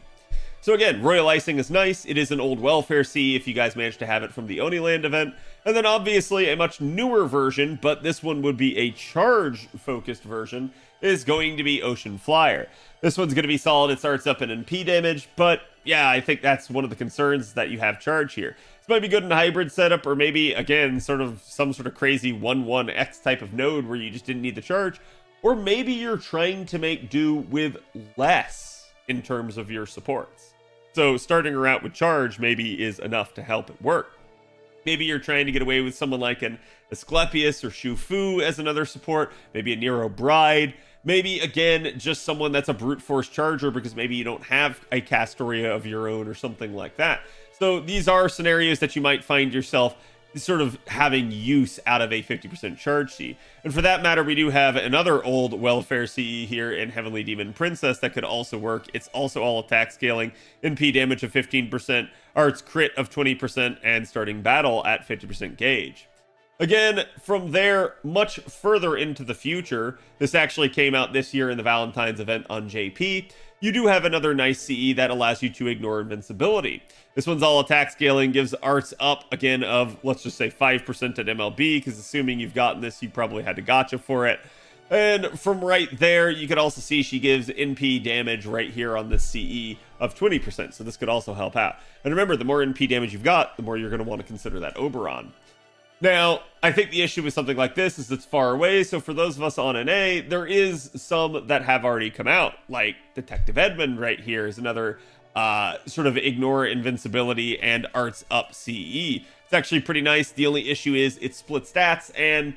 So again, Royal Icing is nice. It is an old welfare C if you guys managed to have it from the Oniland event. And then obviously a much newer version, but this one would be a charge-focused version, is going to be Ocean Flyer. This one's going to be solid. It starts up in NP damage, but yeah, I think that's one of the concerns, that you have charge here. This might be good in a hybrid setup, or maybe, again, some sort of crazy 1-1-X type of node where you just didn't need the charge. Or maybe you're trying to make do with less in terms of your supports. So starting her out with charge maybe is enough to help it work. Maybe you're trying to get away with someone like an Asclepius or Shufu as another support, maybe a Nero Bride. Maybe, again, just someone that's a brute force charger because maybe you don't have a Castoria of your own or something like that. So these are scenarios that you might find yourself sort of having use out of a 50% charge C. And for that matter, we do have another old welfare CE here in Heavenly Demon Princess that could also work. It's also all attack scaling, NP damage of 15%, arts crit of 20%, and starting battle at 50% gauge. Again, from there, much further into the future, this actually came out this year in the Valentine's event on JP, you do have another nice CE that allows you to ignore invincibility. This one's all attack scaling, gives arts up, again, of, let's just say 5% at MLB, because assuming you've gotten this, you probably had to gotcha for it. And from right there, you could also see she gives NP damage right here on the CE of 20%, so this could also help out. And remember, the more NP damage you've got, the more you're going to want to consider that Oberon. Now, I think the issue with something like this is it's far away, so for those of us on NA, there is some that have already come out, like Detective Edmund right here is another sort of ignore invincibility and arts up CE. It's actually pretty nice. The only issue is it split stats, and,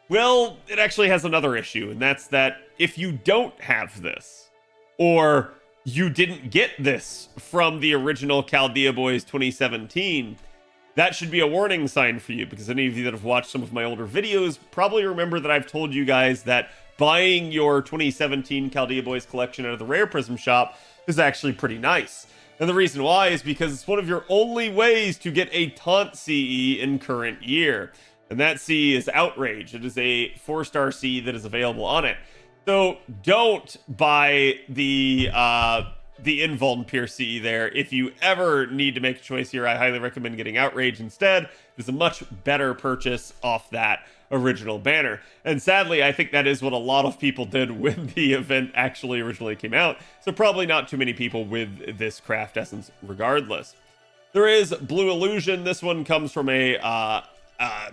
well, it actually has another issue, and that's that if you don't have this, or you didn't get this from the original Chaldea Boys 2017, that should be a warning sign for you, because any of you that have watched some of my older videos probably remember that I've told you guys that buying your 2017 Chaldea Boys collection out of the Rare Prism shop is actually pretty nice. And the reason why is because it's one of your only ways to get a taunt CE in current year. And that CE is Outrage. It is a 4-star CE that is available on it. So don't buy the Invuln Pierce CE there. If you ever need to make a choice here, I highly recommend getting Outrage instead. It's a much better purchase off that original banner. And sadly, I think that is what a lot of people did when the event actually originally came out. So probably not too many people with this craft essence regardless. There is Blue Illusion. This one comes from a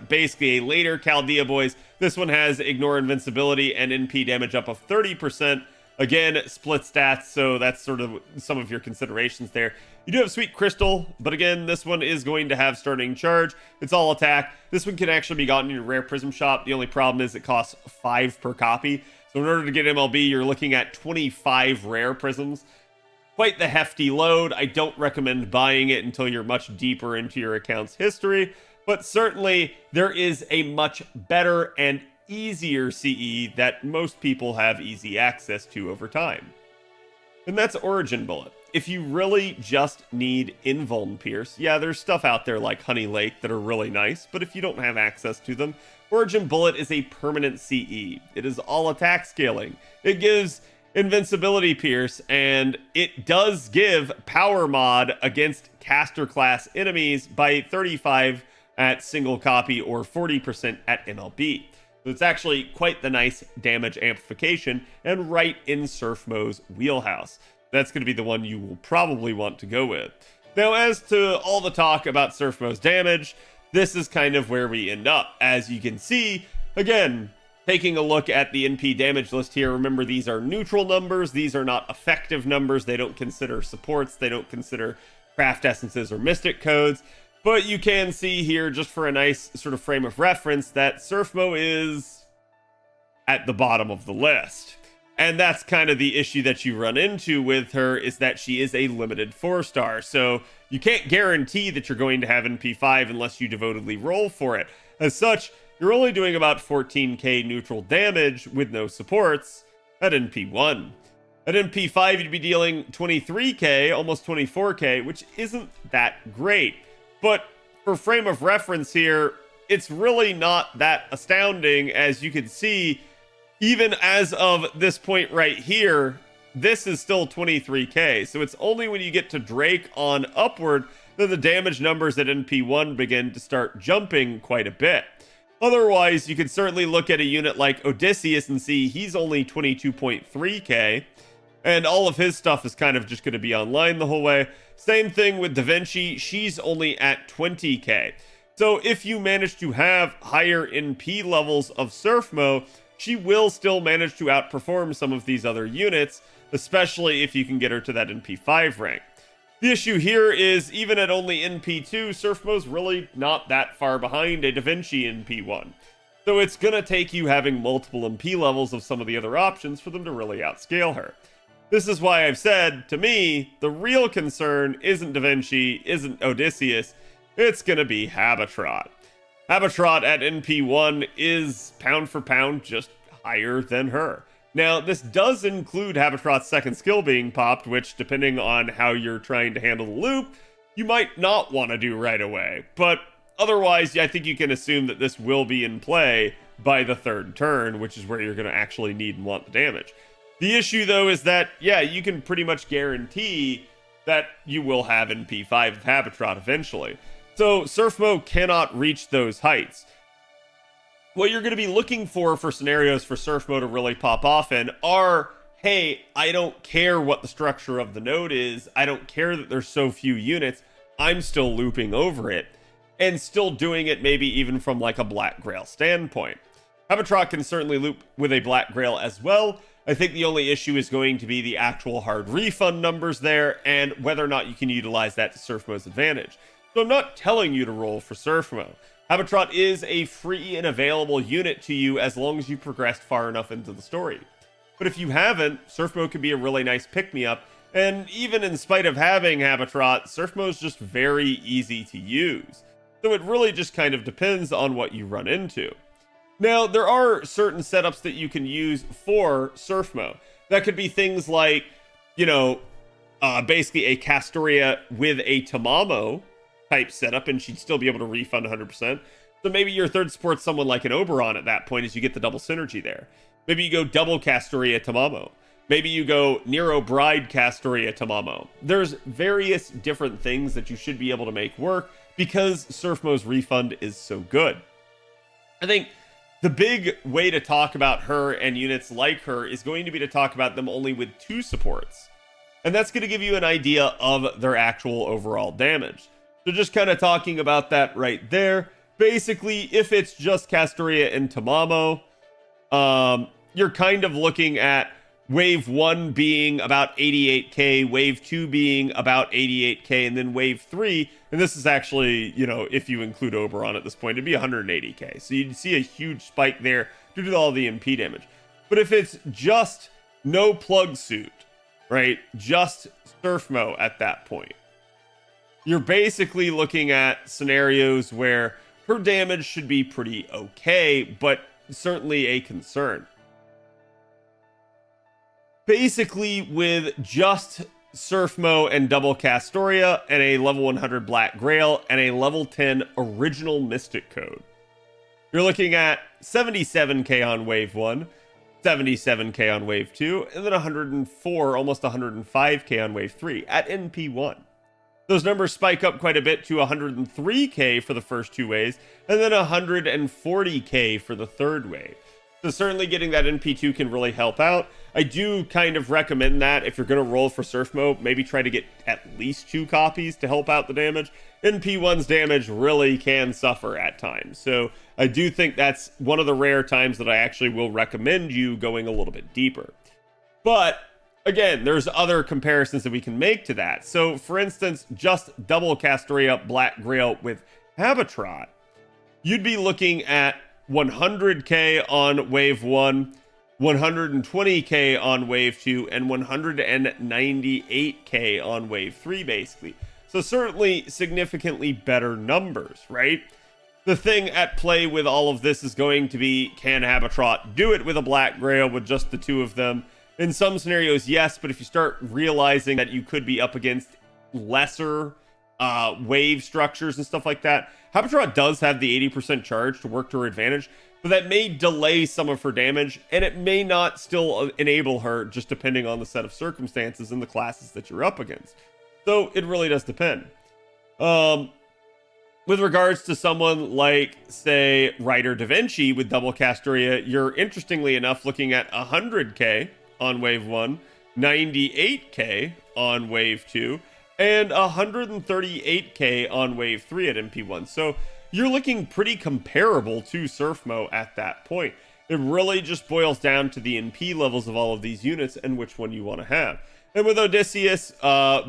basically a later Chaldea Boys. This one has Ignore Invincibility and NP damage up of 30%. Again, split stats, so that's sort of some of your considerations there. You do have Sweet Crystal, but again, this one is going to have starting charge. It's all attack. This one can actually be gotten in your Rare Prism shop. The only problem is it costs 5 per copy. So in order to get MLB, you're looking at 25 Rare Prisms. Quite the hefty load. I don't recommend buying it until you're much deeper into your account's history, but certainly there is a much better and easier CE that most people have easy access to over time. And that's Origin Bullet. If you really just need Invuln Pierce, yeah, there's stuff out there like Honey Lake that are really nice, but if you don't have access to them, Origin Bullet is a permanent CE. It is all attack scaling. It gives Invincibility Pierce, and it does give Power Mod against caster class enemies by 35 at single copy or 40% at MLB. So it's actually quite the nice damage amplification and right in Surf Mo's wheelhouse. That's going to be the one you will probably want to go with. Now, as to all the talk about Surf Mo's damage, this is kind of where we end up. As you can see, again, taking a look at the NP damage list here, remember these are neutral numbers. These are not effective numbers. They don't consider supports. They don't consider craft essences or mystic codes. But you can see here, just for a nice sort of frame of reference, that Surfmo is at the bottom of the list. And that's kind of the issue that you run into with her, is that she is a limited 4-star. So you can't guarantee that you're going to have NP5 unless you devotedly roll for it. As such, you're only doing about 14k neutral damage with no supports at NP1. At NP5, you'd be dealing 23k, almost 24k, which isn't that great. But for frame of reference here, it's really not that astounding. As you can see, even as of this point right here, this is still 23k. So it's only when you get to Drake on upward that the damage numbers at NP1 begin to start jumping quite a bit. Otherwise, you could certainly look at a unit like Odysseus and see he's only 22.3k. And all of his stuff is kind of just going to be online the whole way. Same thing with Da Vinci. She's only at 20k. So if you manage to have higher NP levels of Surfmo, she will still manage to outperform some of these other units, especially if you can get her to that NP5 rank. The issue here is, even at only NP2, Surfmo's really not that far behind a Da Vinci NP1. So it's going to take you having multiple MP levels of some of the other options for them to really outscale her. This is why I've said, to me, the real concern isn't Da Vinci, isn't Odysseus, it's going to be Khadroth. Khadroth at NP1 is pound for pound just higher than her. Now, this does include Khadroth's second skill being popped, which, depending on how you're trying to handle the loop, you might not want to do right away. But otherwise, I think you can assume that this will be in play by the third turn, which is where you're going to actually need and want the damage. The issue, though, is that, yeah, you can pretty much guarantee that you will have NP5 of Khadroth eventually. So Surf Mo cannot reach those heights. What you're going to be looking for scenarios for Surf Mo to really pop off in are, hey, I don't care what the structure of the node is. I don't care that there's so few units. I'm still looping over it and still doing it maybe even from like a Black Grail standpoint. Khadroth can certainly loop with a Black Grail as well. I think the only issue is going to be the actual hard refund numbers there and whether or not you can utilize that to Surf Mo's advantage. So I'm not telling you to roll for Surf Mo. Khadroth is a free and available unit to you as long as you progressed far enough into the story. But if you haven't, Surf Mo can be a really nice pick-me-up, and even in spite of having Khadroth, Surf Mo is just very easy to use. So it really just kind of depends on what you run into. Now, there are certain setups that you can use for Surf Mo. That could be things like, basically a Castoria with a Tamamo type setup, and she'd still be able to refund 100%. So maybe your third support's someone like an Oberon at that point as you get the double synergy there. Maybe you go double Castoria Tamamo. Maybe you go Nero Bride Castoria Tamamo. There's various different things that you should be able to make work because Surf Mo's refund is so good. I think the big way to talk about her and units like her is going to be to talk about them only with two supports. And that's going to give you an idea of their actual overall damage. So just kind of talking about that right there. Basically, if it's just Castoria and Tamamo, you're kind of looking at Wave 1 being about 88k, Wave 2 being about 88k, and then Wave 3, and this is actually, if you include Oberon at this point, it'd be 180k. So you'd see a huge spike there due to all the MP damage. But if it's just no plug suit, right, just Surf Mo at that point, you're basically looking at scenarios where her damage should be pretty okay, but certainly a concern. Basically, with just Surf Mo and double Castoria and a level 100 Black Grail and a level 10 original Mystic Code, you're looking at 77k on Wave 1, 77k on Wave 2, and then 104, almost 105k on Wave 3 at NP1. Those numbers spike up quite a bit to 103k for the first two waves, and then 140k for the third wave. So certainly getting that NP2 can really help out. I do kind of recommend that if you're going to roll for Surf Mo, maybe try to get at least 2 copies to help out the damage. NP1's damage really can suffer at times. So I do think that's one of the rare times that I actually will recommend you going a little bit deeper. But again, there's other comparisons that we can make to that. So for instance, just double Castoria Black Grail with Khadroth, you'd be looking at 100k on Wave 1, 120k on Wave 2, and 198k on Wave 3, basically. So certainly significantly better numbers, right? The thing at play with all of this is going to be, can Khadroth do it with a Black Grail with just the two of them? In some scenarios, yes, but if you start realizing that you could be up against lesser wave structures and stuff like that, Khadroth does have the 80% charge to work to her advantage, but that may delay some of her damage, and it may not still enable her, just depending on the set of circumstances and the classes that you're up against. So it really does depend. With regards to someone like, say, Ryder Da Vinci with double Castoria, you're interestingly enough looking at 100k on Wave 1, 98k on Wave 2, and 138k on Wave 3 at MP1. So you're looking pretty comparable to Surf Mo at that point. It really just boils down to the NP levels of all of these units and which one you want to have. And with Odysseus,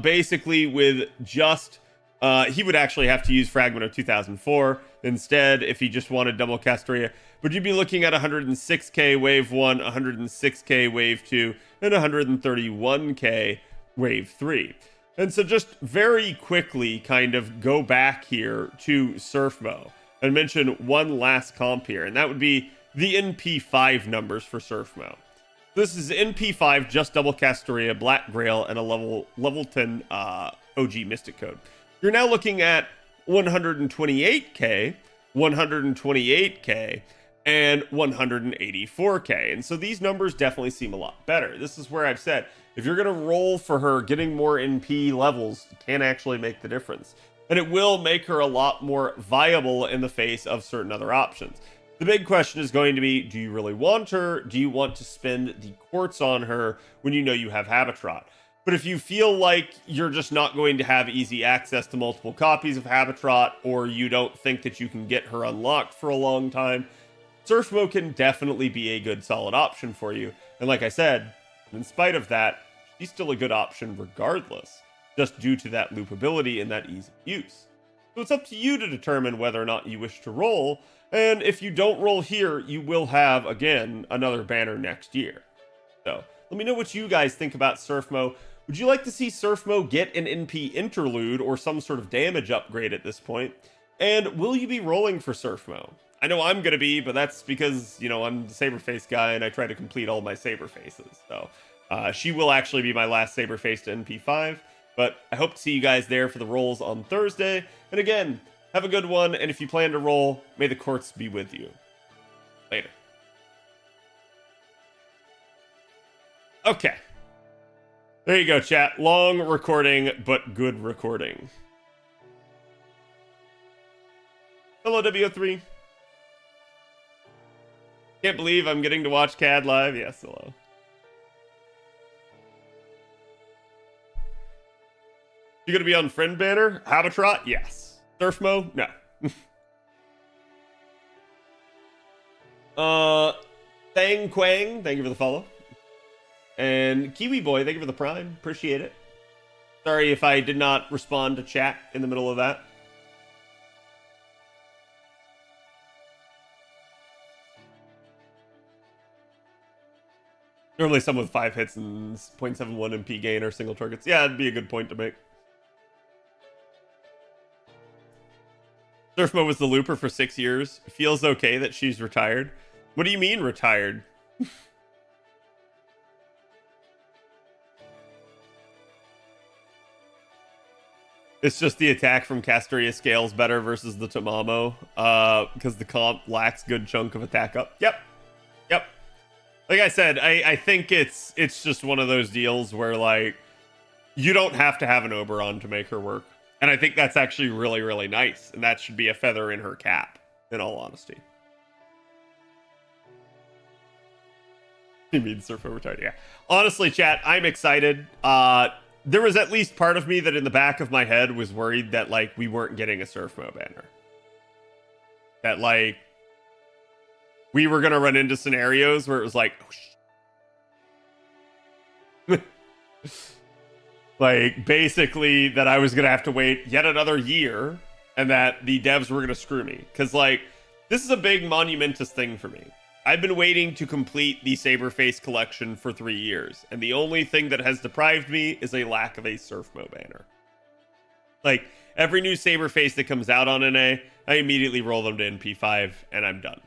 basically with just he would actually have to use Fragment of 2004 instead if he just wanted double Castoria. But you'd be looking at 106k wave 1, 106k wave 2, and 131k wave 3. And so just very quickly kind of go back here to Surfmo and mention one last comp here, and that would be the NP5 numbers for Surfmo. This is NP5, just double Castoria, Black Grail, and a level 10 OG Mystic Code. You're now looking at 128k, 128k, and 184k. And so these numbers definitely seem a lot better. This is where I've said, if you're going to roll for her, getting more NP levels can actually make the difference. And it will make her a lot more viable in the face of certain other options. The big question is going to be, do you really want her? Do you want to spend the quartz on her when you know you have Habitrot? But if you feel like you're just not going to have easy access to multiple copies of Habitrot, or you don't think that you can get her unlocked for a long time, Surfmo can definitely be a good solid option for you. And like I said, in spite of that, she's still a good option regardless, just due to that loopability and that ease of use. So it's up to you to determine whether or not you wish to roll, and if you don't roll here, you will have, again, another banner next year. So let me know what you guys think about Surfmo. Would you like to see Surfmo get an NP interlude or some sort of damage upgrade at this point? And will you be rolling for Surfmo? I know I'm going to be, but that's because, you know, I'm the Saberface guy and I try to complete all my Saberfaces. So she will actually be my last Saberface to NP5. But I hope to see you guys there for the rolls on Thursday. And again, have a good one. And if you plan to roll, may the courts be with you. Later. Okay. There you go, chat. Long recording, but good recording. Hello, WO3. Can't believe I'm getting to watch CAD live. Yes, hello. You gonna be on friend banner? Habitrot? Yes. Surfmo? No. Thang Quang, thank you for the follow. And Kiwi Boy, thank you for the prime. Appreciate it. Sorry if I did not respond to chat in the middle of that. Normally someone with 5 hits and 0.71 MP gain are single targets. Yeah, it'd be a good point to make. Surfmo was the looper for 6 years. Feels okay that she's retired. What do you mean retired? It's just the attack from Castoria scales better versus the Tamamo, because the comp lacks good chunk of attack up. Yep. Like I said, I think it's just one of those deals where, like, you don't have to have an Oberon to make her work. And I think that's actually really, really nice. And that should be a feather in her cap, in all honesty. You mean Surfo retired? Yeah. Honestly, chat, I'm excited. There was at least part of me that in the back of my head was worried that, like, we weren't getting a Surfmo banner. That, like, we were going to run into scenarios where it was like, oh, like, basically that I was going to have to wait yet another year and that the devs were going to screw me. Because, like, this is a big monumentous thing for me. I've been waiting to complete the Saberface collection for 3 years, and the only thing that has deprived me is a lack of a Surfmo banner. Like, every new Saberface that comes out on NA, I immediately roll them to NP5, and I'm done.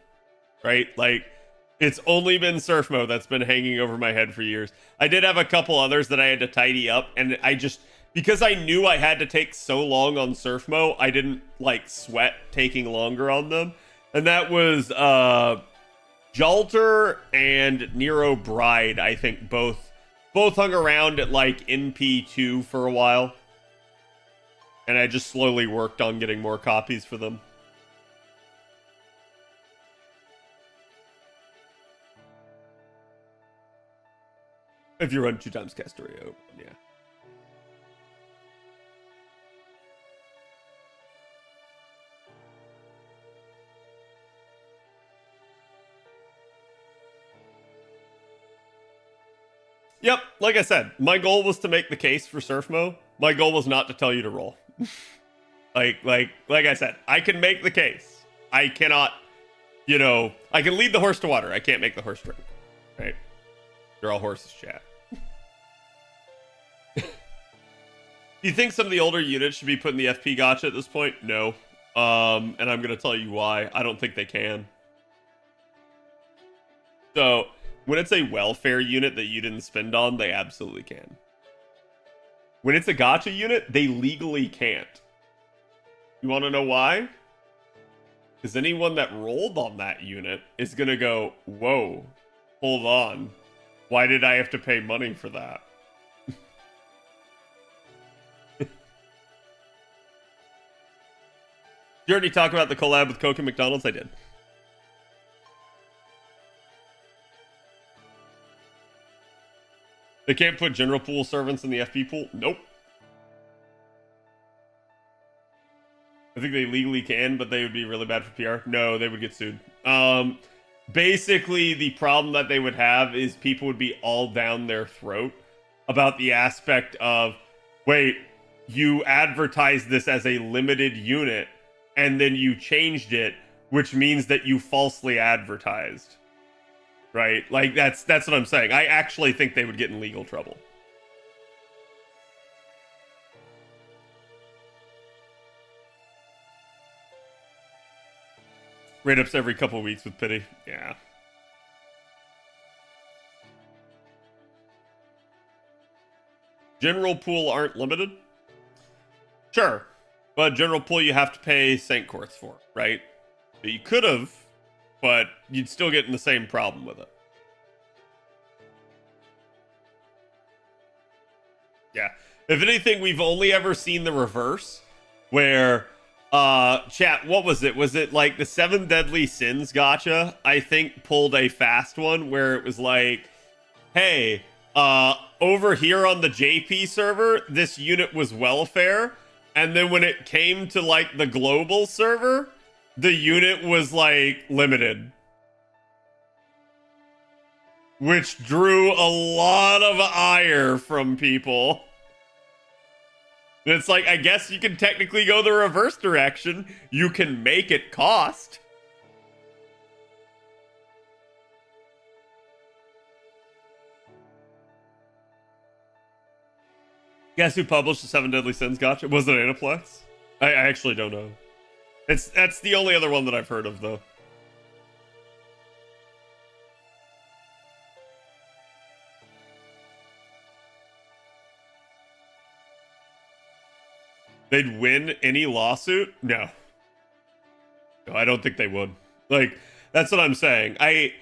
Right? Like, it's only been Surfmo that's been hanging over my head for years. I did have a couple others that I had to tidy up, and I just, because I knew I had to take so long on Surfmo, I didn't, like, sweat taking longer on them. And that was, Jalter and Nero Bride, I think both hung around at like NP2 for a while. And I just slowly worked on getting more copies for them. If you run 2 times Castoria, yeah. Yep, like I said, my goal was to make the case for Surfmo. My goal was not to tell you to roll. Like I said, I can make the case. I cannot, I can lead the horse to water. I can't make the horse drink. Right? They're all horses, chat. Do you think some of the older units should be put in the FP gacha at this point? No. And I'm gonna tell you why. I don't think they can. So when it's a welfare unit that you didn't spend on, they absolutely can. When it's a gacha unit, they legally can't. You want to know why? Because anyone that rolled on that unit is going to go, whoa, hold on. Why did I have to pay money for that? You already talked about the collab with Coke and McDonald's? I did. They can't put general pool servants in the FP pool? Nope. I think they legally can, but they would be really bad for PR. No, they would get sued. Basically, the problem that they would have is people would be all down their throat about the aspect of, wait, you advertised this as a limited unit, and then you changed it, which means that you falsely advertised. Right? Like, that's what I'm saying. I actually think they would get in legal trouble. Rate-ups every couple of weeks with pity. Yeah. General pool aren't limited? Sure. But general pool you have to pay Saint Courts for, right? So you could have, but you'd still get in the same problem with it. Yeah. If anything, we've only ever seen the reverse, where chat, what was it? Was it like the 7 Deadly Sins gacha? I think pulled a fast one where it was like, hey, over here on the JP server, this unit was welfare, and then when it came to like the global server, the unit was like limited, which drew a lot of ire from people. And it's like, I guess you can technically go the reverse direction. You can make it cost. Guess who published the 7 Deadly Sins gacha? Was it Aniplex? I actually don't know. That's the only other one that I've heard of, though. They'd win any lawsuit? No. No, I don't think they would. Like, that's what I'm saying. I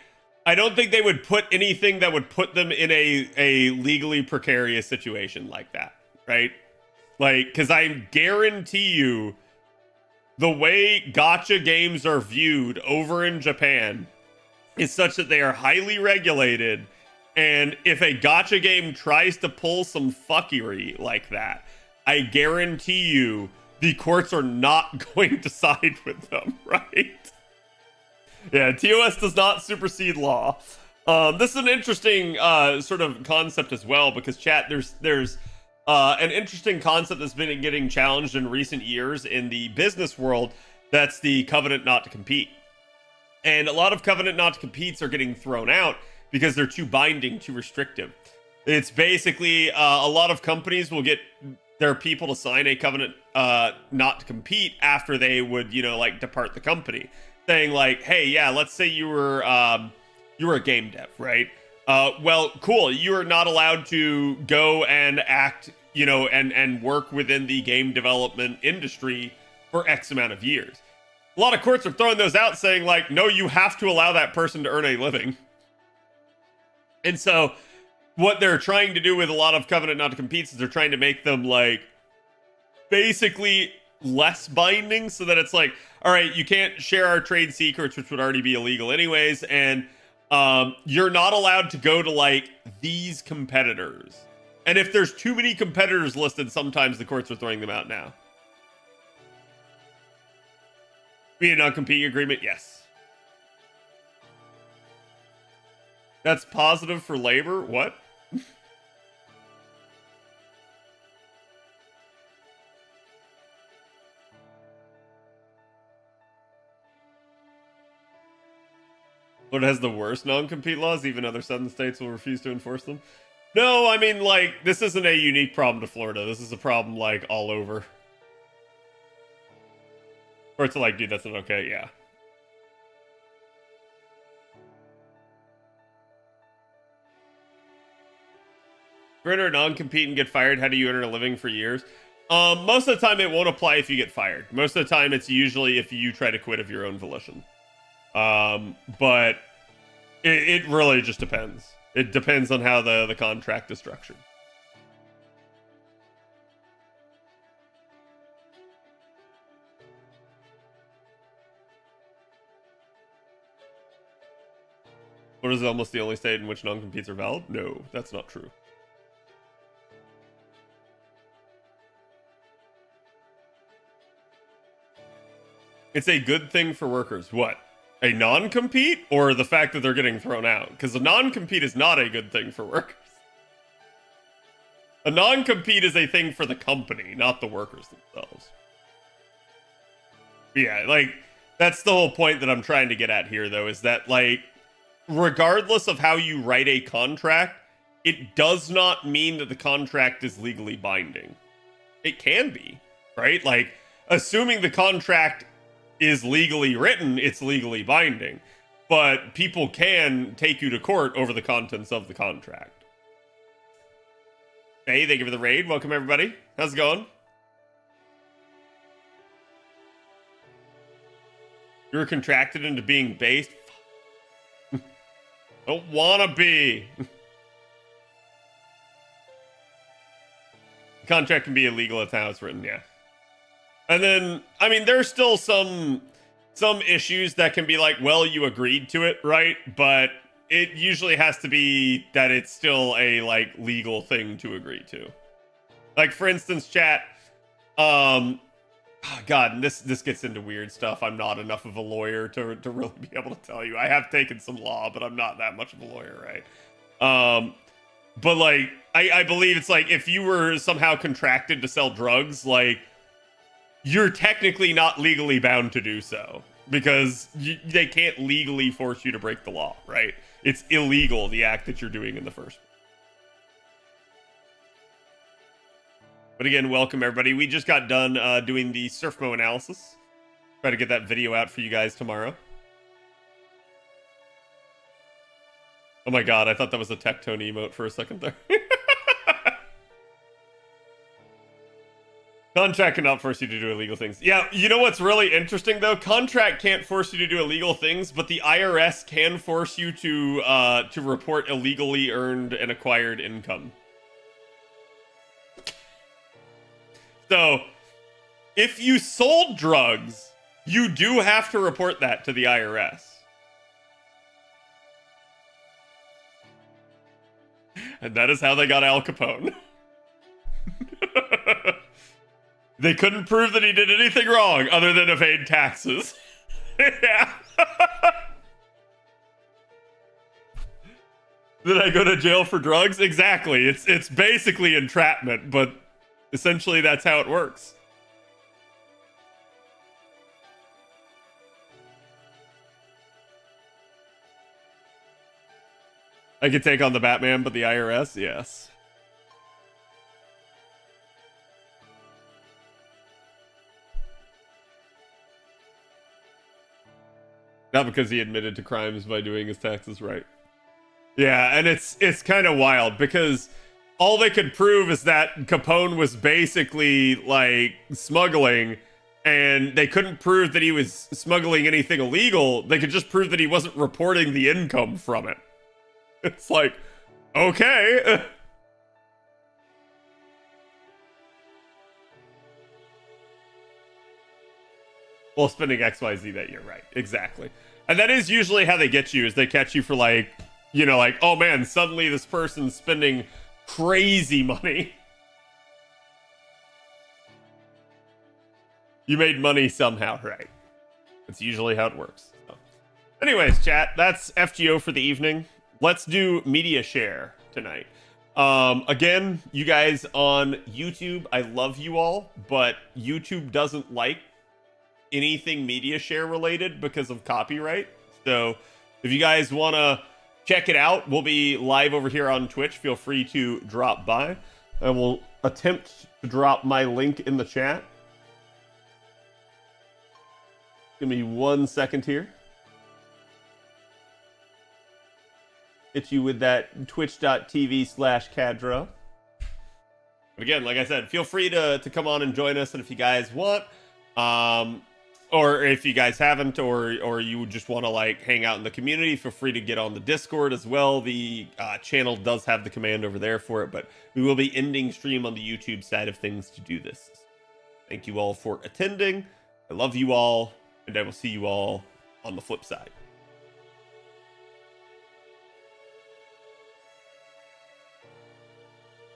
don't think they would put anything that would put them in a legally precarious situation like that, right? Like, because I guarantee you, the way gacha games are viewed over in Japan is such that they are highly regulated, and if a gacha game tries to pull some fuckery like that, I guarantee you the courts are not going to side with them, right? Yeah, TOS does not supersede law. This is an interesting sort of concept as well, because chat, there's an interesting concept that's been getting challenged in recent years in the business world. That's the covenant not to compete. And a lot of covenant not to competes are getting thrown out because they're too binding, too restrictive. It's basically a lot of companies will get their people to sign a covenant not to compete after they would, like depart the company, saying like, hey, yeah, let's say you were a game dev, right? Well, cool. You are not allowed to go and act, and work within the game development industry for X amount of years. A lot of courts are throwing those out saying like, no, you have to allow that person to earn a living. And so what they're trying to do with a lot of covenant not to competes is they're trying to make them like basically less binding, so that it's like, all right, you can't share our trade secrets, which would already be illegal anyways, and you're not allowed to go to like these competitors. And if there's too many competitors listed, sometimes the courts are throwing them out now. Be a non-compete agreement? Yes. That's positive for labor? What? Florida has the worst non-compete laws. Even other southern states will refuse to enforce them. No, I mean, like, this isn't a unique problem to Florida. This is a problem, like, all over. Or it's like, dude, that's not okay. Yeah. If you enter a non-compete and get fired, how do you earn a living for years? Most of the time, it won't apply if you get fired. Most of the time, it's usually if you try to quit of your own volition. But it really just depends. It depends on how the contract is structured. Florida is almost the only state in which non-competes are valid? No, that's not true. It's a good thing for workers. What? A non-compete or the fact that they're getting thrown out? Because a non-compete is not a good thing for workers. A non-compete is a thing for the company, not the workers themselves. But yeah, like, that's the whole point that I'm trying to get at here, though, is that, like, regardless of how you write a contract, it does not mean that the contract is legally binding. It can be, right? Like, assuming the contract is legally written, it's legally binding. But people can take you to court over the contents of the contract. Hey, thank you for the raid. Welcome, everybody. How's it going? You're contracted into being based. Don't wanna be. The contract can be illegal. That's how it's written, yeah. And then, I mean, there's still some issues that can be like, well, you agreed to it, right? But it usually has to be that it's still a, like, legal thing to agree to. Like, for instance, chat, God, and this gets into weird stuff. I'm not enough of a lawyer to really be able to tell you. I have taken some law, but I'm not that much of a lawyer, right? But, like, I believe it's like, if you were somehow contracted to sell drugs, like, you're technically not legally bound to do so because they can't legally force you to break the law, right? It's illegal, the act that you're doing in the first place. But again, welcome everybody. We just got done doing the Surfmo analysis. Try to get that video out for you guys tomorrow. Oh my god, I thought that was a Tectone emote for a second there. Contract cannot force you to do illegal things. Yeah, you know what's really interesting though? Contract can't force you to do illegal things, but the IRS can force you to report illegally earned and acquired income. So, if you sold drugs, you do have to report that to the IRS. And that is how they got Al Capone. They couldn't prove that he did anything wrong other than evade taxes. Yeah. Did I go to jail for drugs? Exactly. It's basically entrapment, but essentially that's how it works. I could take on the Batman, but the IRS, yes. Not because he admitted to crimes by doing his taxes right. Yeah, and it's kind of wild because all they could prove is that Capone was basically like smuggling, and they couldn't prove that he was smuggling anything illegal. They could just prove that he wasn't reporting the income from it. It's like, okay. Well, spending XYZ that year, right? Exactly. And that is usually how they get you, is they catch you for like, you know, like, oh man, suddenly this person's spending crazy money. You made money somehow, right? That's usually how it works. So. Anyways, chat, that's FGO for the evening. Let's do media share tonight. Again, you guys on YouTube, I love you all, but YouTube doesn't like anything media share related because of copyright. So If you guys want to check it out, we'll be live over here on Twitch. Feel free to drop by. I will attempt to drop my link in the chat. Give me 1 second here. Hit you with that twitch.tv/Khadroth. But again, like I said, feel free to come on and join us. And if you guys want, or if you guys haven't, or you just want to like hang out in the community, feel free to get on the Discord as well. The channel does have the command over there for it, but we will be ending stream on the YouTube side of things to do this. Thank you all for attending. I love you all, and I will see you all on the flip side.